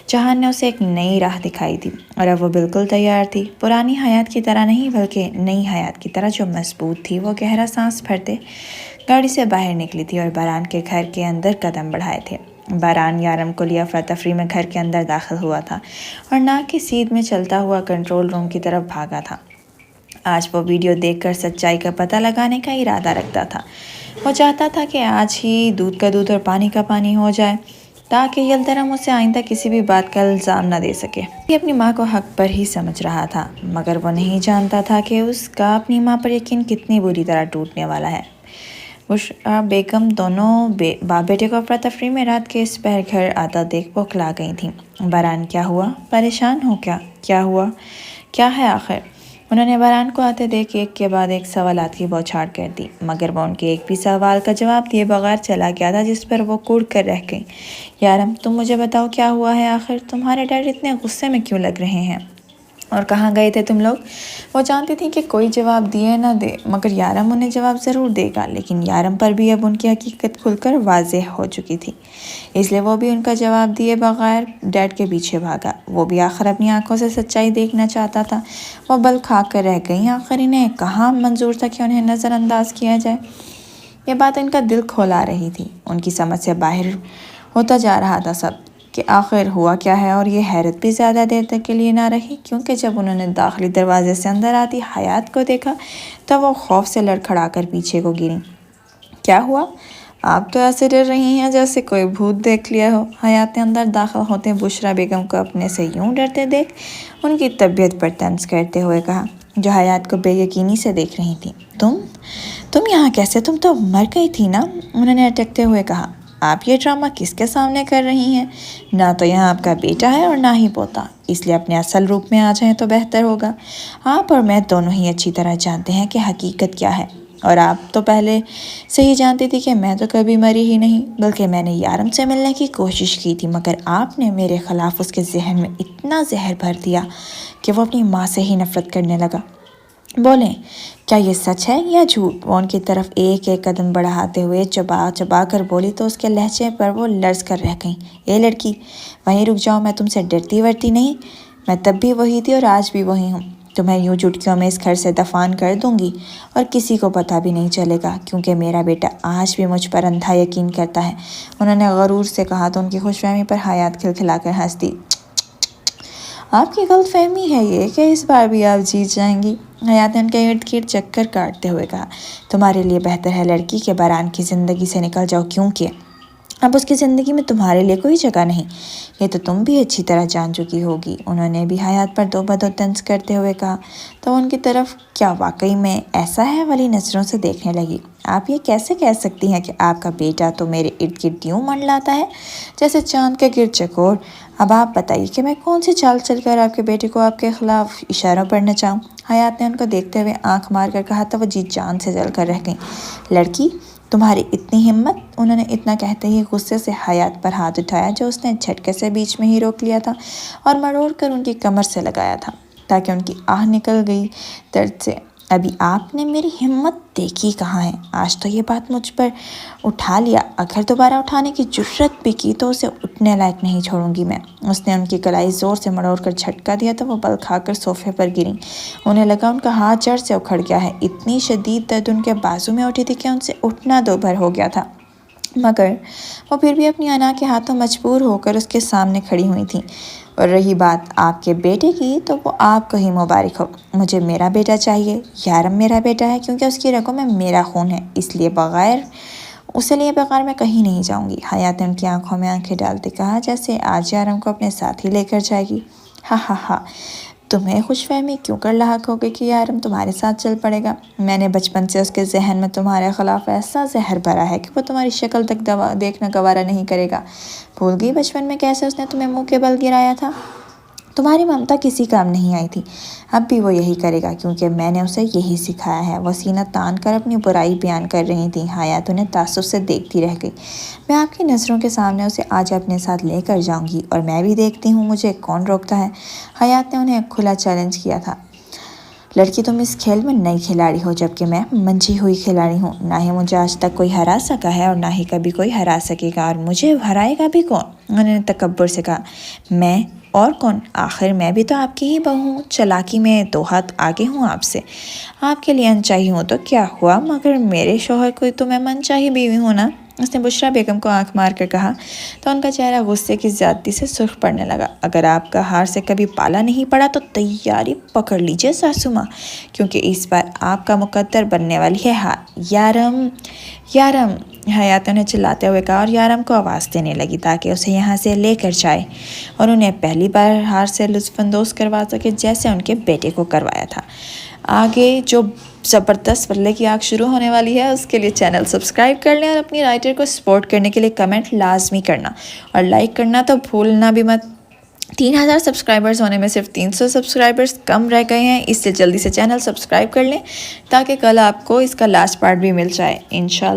جہان نے اسے ایک نئی راہ دکھائی تھی اور اب وہ بالکل تیار تھی، پرانی حیات کی طرح نہیں بلکہ نئی حیات کی طرح جو مضبوط تھی۔ وہ گہرا سانس بھرتے گاڑی سے باہر نکلی تھی اور باران کے گھر کے اندر قدم بڑھائے تھے۔ باران یارم کو لیے افراتفری میں گھر کے اندر داخل ہوا تھا اور ناک کی سیدھ میں چلتا ہوا کنٹرول روم کی طرف بھاگا تھا۔ آج وہ ویڈیو دیکھ کر سچائی کا پتہ لگانے کا ارادہ رکھتا تھا۔ وہ چاہتا تھا کہ آج ہی دودھ کا دودھ اور پانی کا پانی ہو جائے، تاکہ یلدرم اسے آئندہ کسی بھی بات کا الزام نہ دے سکے۔ یہ اپنی ماں کو حق پر ہی سمجھ رہا تھا، مگر وہ نہیں جانتا تھا کہ اس کا اپنی ماں پر یقین کتنی بری طرح ٹوٹنے والا ہے۔ بشرا بیگم دونوں باپ بیٹے کو افراتفری میں رات کے اس پہر گھر آتا دیکھ بوکھلا گئی تھیں۔ باران کیا ہوا؟ پریشان ہو کیا؟ کیا ہوا؟ کیا ہے آخر؟ انہوں نے باران کو آتے دیکھ ایک کے بعد ایک سوالات کی بوچھاڑ کر دی، مگر وہ ان کے ایک بھی سوال کا جواب دیے بغیر چلا گیا تھا، جس پر وہ کوڑ کر رہ گئی۔ یارم تم مجھے بتاؤ کیا ہوا ہے آخر؟ تمہارے ڈیڈ اتنے غصے میں کیوں لگ رہے ہیں؟ اور کہاں گئے تھے تم لوگ؟ وہ جانتی تھی کہ کوئی جواب دیے نہ دے مگر یارم انہیں جواب ضرور دے گا، لیکن یارم پر بھی اب ان کی حقیقت کھل کر واضح ہو چکی تھی، اس لیے وہ بھی ان کا جواب دیے بغیر ڈیڈ کے پیچھے بھاگا۔ وہ بھی آخر اپنی آنکھوں سے سچائی دیکھنا چاہتا تھا۔ وہ بل کھا کر رہ گئیں، آخر انہیں کہاں منظور تھا کہ انہیں نظر انداز کیا جائے۔ یہ بات ان کا دل کھولا رہی تھی، ان کی سمجھ سے باہر ہوتا جا رہا تھا سب، کہ آخر ہوا کیا ہے۔ اور یہ حیرت بھی زیادہ دیر تک کے لیے نہ رہی، کیونکہ جب انہوں نے داخلی دروازے سے اندر آتی حیات کو دیکھا تو وہ خوف سے لڑکھڑا کر پیچھے کو گریں۔ کیا ہوا؟ آپ تو ایسے ڈر رہی ہیں جیسے کوئی بھوت دیکھ لیا ہو۔ حیات نے اندر داخل ہوتے بشرا بیگم کو اپنے سے یوں ڈرتے دیکھ ان کی طبیعت پر طنز کرتے ہوئے کہا، جو حیات کو بے یقینی سے دیکھ رہی تھی، تم یہاں کیسے؟ تم تو مر گئی تھی نا؟ انہوں نے اٹکتے ہوئے کہا۔ آپ یہ ڈرامہ کس کے سامنے کر رہی ہیں؟ نہ تو یہاں آپ کا بیٹا ہے اور نہ ہی پوتا، اس لیے اپنے اصل روپ میں آ جائیں تو بہتر ہوگا۔ آپ اور میں دونوں ہی اچھی طرح جانتے ہیں کہ حقیقت کیا ہے، اور آپ تو پہلے سے ہی جانتی تھی کہ میں تو کبھی مری ہی نہیں، بلکہ میں نے یارم سے ملنے کی کوشش کی تھی، مگر آپ نے میرے خلاف اس کے ذہن میں اتنا زہر بھر دیا کہ وہ اپنی ماں سے ہی نفرت کرنے لگا۔ بولیں، کیا یہ سچ ہے یا جھوٹ؟ وہ ان کی طرف ایک ایک قدم بڑھاتے ہوئے چبا چبا کر بولی تو اس کے لہجے پر وہ لرز کر رہ گئیں۔ اے لڑکی، وہیں رک جاؤ، میں تم سے ڈرتی ورتی نہیں، میں تب بھی وہی تھی اور آج بھی وہی ہوں۔ تمہیں یوں چٹکیوں میں اس گھر سے دفان کر دوں گی اور کسی کو پتہ بھی نہیں چلے گا، کیونکہ میرا بیٹا آج بھی مجھ پر اندھا یقین کرتا ہے، انہوں نے غرور سے کہا تو ان کی خوش فہمی پر حیات کھلکھلا کر ہنس دی۔ آپ کی غلط فہمی ہے یہ کہ اس بار بھی آپ جیت جائیں گی، حیات نے ان کے ارد گرد چکر کاٹتے ہوئے کہا۔ تمہارے لیے بہتر ہے لڑکی کہ باران کی زندگی سے نکل جاؤ، کیونکہ اب اس کی زندگی میں تمہارے لیے کوئی جگہ نہیں، یہ تو تم بھی اچھی طرح جان چکی ہوگی۔ انہوں نے بھی حیات پر دو بدو طنز کرتے ہوئے کہا تو ان کی طرف کیا واقعی میں ایسا ہے والی نظروں سے دیکھنے لگی۔ آپ یہ کیسے کہہ سکتی ہیں کہ آپ کا بیٹا تو میرے ارد گرد یوں منڈلاتا ہے جیسے چاند کے گرد چکور؟ اب آپ بتائیے کہ میں کون سی چال چل کر آپ کے بیٹے کو آپ کے خلاف اشاروں پر نچاؤں؟ حیات نے ان کو دیکھتے ہوئے آنکھ مار کر کہا تو وہ جی جان سے جل کر رہ گئیں۔ لڑکی، تمہاری اتنی ہمت! انہوں نے اتنا کہتے ہی غصے سے حیات پر ہاتھ اٹھایا جو اس نے جھٹکے سے بیچ میں ہی روک لیا تھا اور مروڑ کر ان کی کمر سے لگایا تھا تاکہ ان کی آہ نکل گئی درد سے۔ ابھی آپ نے میری ہمت دیکھی کہاں ہے؟ آج تو یہ بات مجھ پر اٹھا لیا، اگر دوبارہ اٹھانے کی جرت بھی کی تو اسے اٹھنے لائق نہیں چھوڑوں گی میں۔ اس نے ان کی کلائی زور سے مروڑ کر جھٹکا دیا تو وہ بل کھا کر صوفے پر گریں۔ انہیں لگا ان کا ہاتھ جڑ سے اکھڑ گیا ہے، اتنی شدید درد ان کے بازو میں اٹھی تھی کہ ان سے اٹھنا دو بھر ہو گیا تھا، مگر وہ پھر بھی اپنی انا کے ہاتھوں مجبور ہو کر اس کے سامنے کھڑی ہوئی تھیں۔ اور رہی بات آپ کے بیٹے کی تو وہ آپ کو ہی مبارک ہو، مجھے میرا بیٹا چاہیے، یارم میرا بیٹا ہے کیونکہ اس کی رگوں میں میرا خون ہے، اس لیے بغیر میں کہیں نہیں جاؤں گی۔ حیات نے ان کی آنکھوں میں آنکھیں ڈالتے کہا جیسے آج یارم کو اپنے ساتھ ہی لے کر جائے گی۔ ہاں ہاں ہاں، تمہیں خوش فہمی کیوں کر لاحق ہوگی کہ یارم تمہارے ساتھ چل پڑے گا؟ میں نے بچپن سے اس کے ذہن میں تمہارے خلاف ایسا زہر بھرا ہے کہ وہ تمہاری شکل تک دیکھنا گوارا نہیں کرے گا۔ بھول گئی بچپن میں کیسے اس نے تمہیں منہ کے بل گرایا تھا؟ تمہاری ممتا کسی کام نہیں آئی تھی، اب بھی وہ یہی کرے گا کیونکہ میں نے اسے یہی سکھایا ہے۔ وہ سینہ تان کر اپنی برائی بیان کر رہی تھی۔ حیات انہیں تعصب سے دیکھتی رہ گئی۔ میں آپ کی نظروں کے سامنے اسے آج اپنے ساتھ لے کر جاؤں گی اور میں بھی دیکھتی ہوں مجھے کون روکتا ہے۔ حیات نے انہیں کھلا چیلنج کیا تھا۔ لڑکی تم اس کھیل میں نئی کھلاڑی ہو جبکہ میں منجھی ہوئی کھلاڑی ہوں، نہ ہی مجھے آج تک کوئی ہرا سکا ہے اور نہ ہی کبھی کوئی ہرا سکے گا، اور مجھے ہرائے گا بھی کون؟ انہوں نے تکبر سے کہا۔ میں اور کون؟ آخر میں بھی تو آپ کی ہی بہو ہوں، چلاکی میں 2 ہاتھ آگے ہوں آپ سے۔ آپ کے لیے انچاہی ہوں تو کیا ہوا، مگر میرے شوہر کو تو میں منچاہی بیوی ہوں نا؟ اس نے بشریٰ بیگم کو آنکھ مار کر کہا تو ان کا چہرہ غصے کی زیادتی سے سرخ پڑنے لگا۔ اگر آپ کا ہار سے کبھی پالا نہیں پڑا تو تیاری پکڑ لیجئے ساسو ماں، کیونکہ اس بار آپ کا مقدر بننے والی ہے ہار۔ یارم یارم، حیات نے چلاتے ہوئے کہا اور یارم کو آواز دینے لگی تاکہ اسے یہاں سے لے کر جائے اور انہیں پہلی بار ہار سے لطف اندوز کروا سکے جیسے ان کے بیٹے کو کروایا تھا۔ آگے جو زبردست بدلے کی آگ شروع ہونے والی ہے اس کے لیے چینل سبسکرائب کر لیں اور اپنی رائٹر کو سپورٹ کرنے کے لیے کمنٹ لازمی کرنا اور لائک کرنا تو بھولنا بھی مت۔ 3000 سبسکرائبرز ہونے میں صرف 300 سبسکرائبرز کم رہ گئے ہیں، اس سے جلدی سے چینل سبسکرائب کر لیں تاکہ کل آپ کو اس کا لاسٹ پارٹ بھی مل جائے انشاءاللہ۔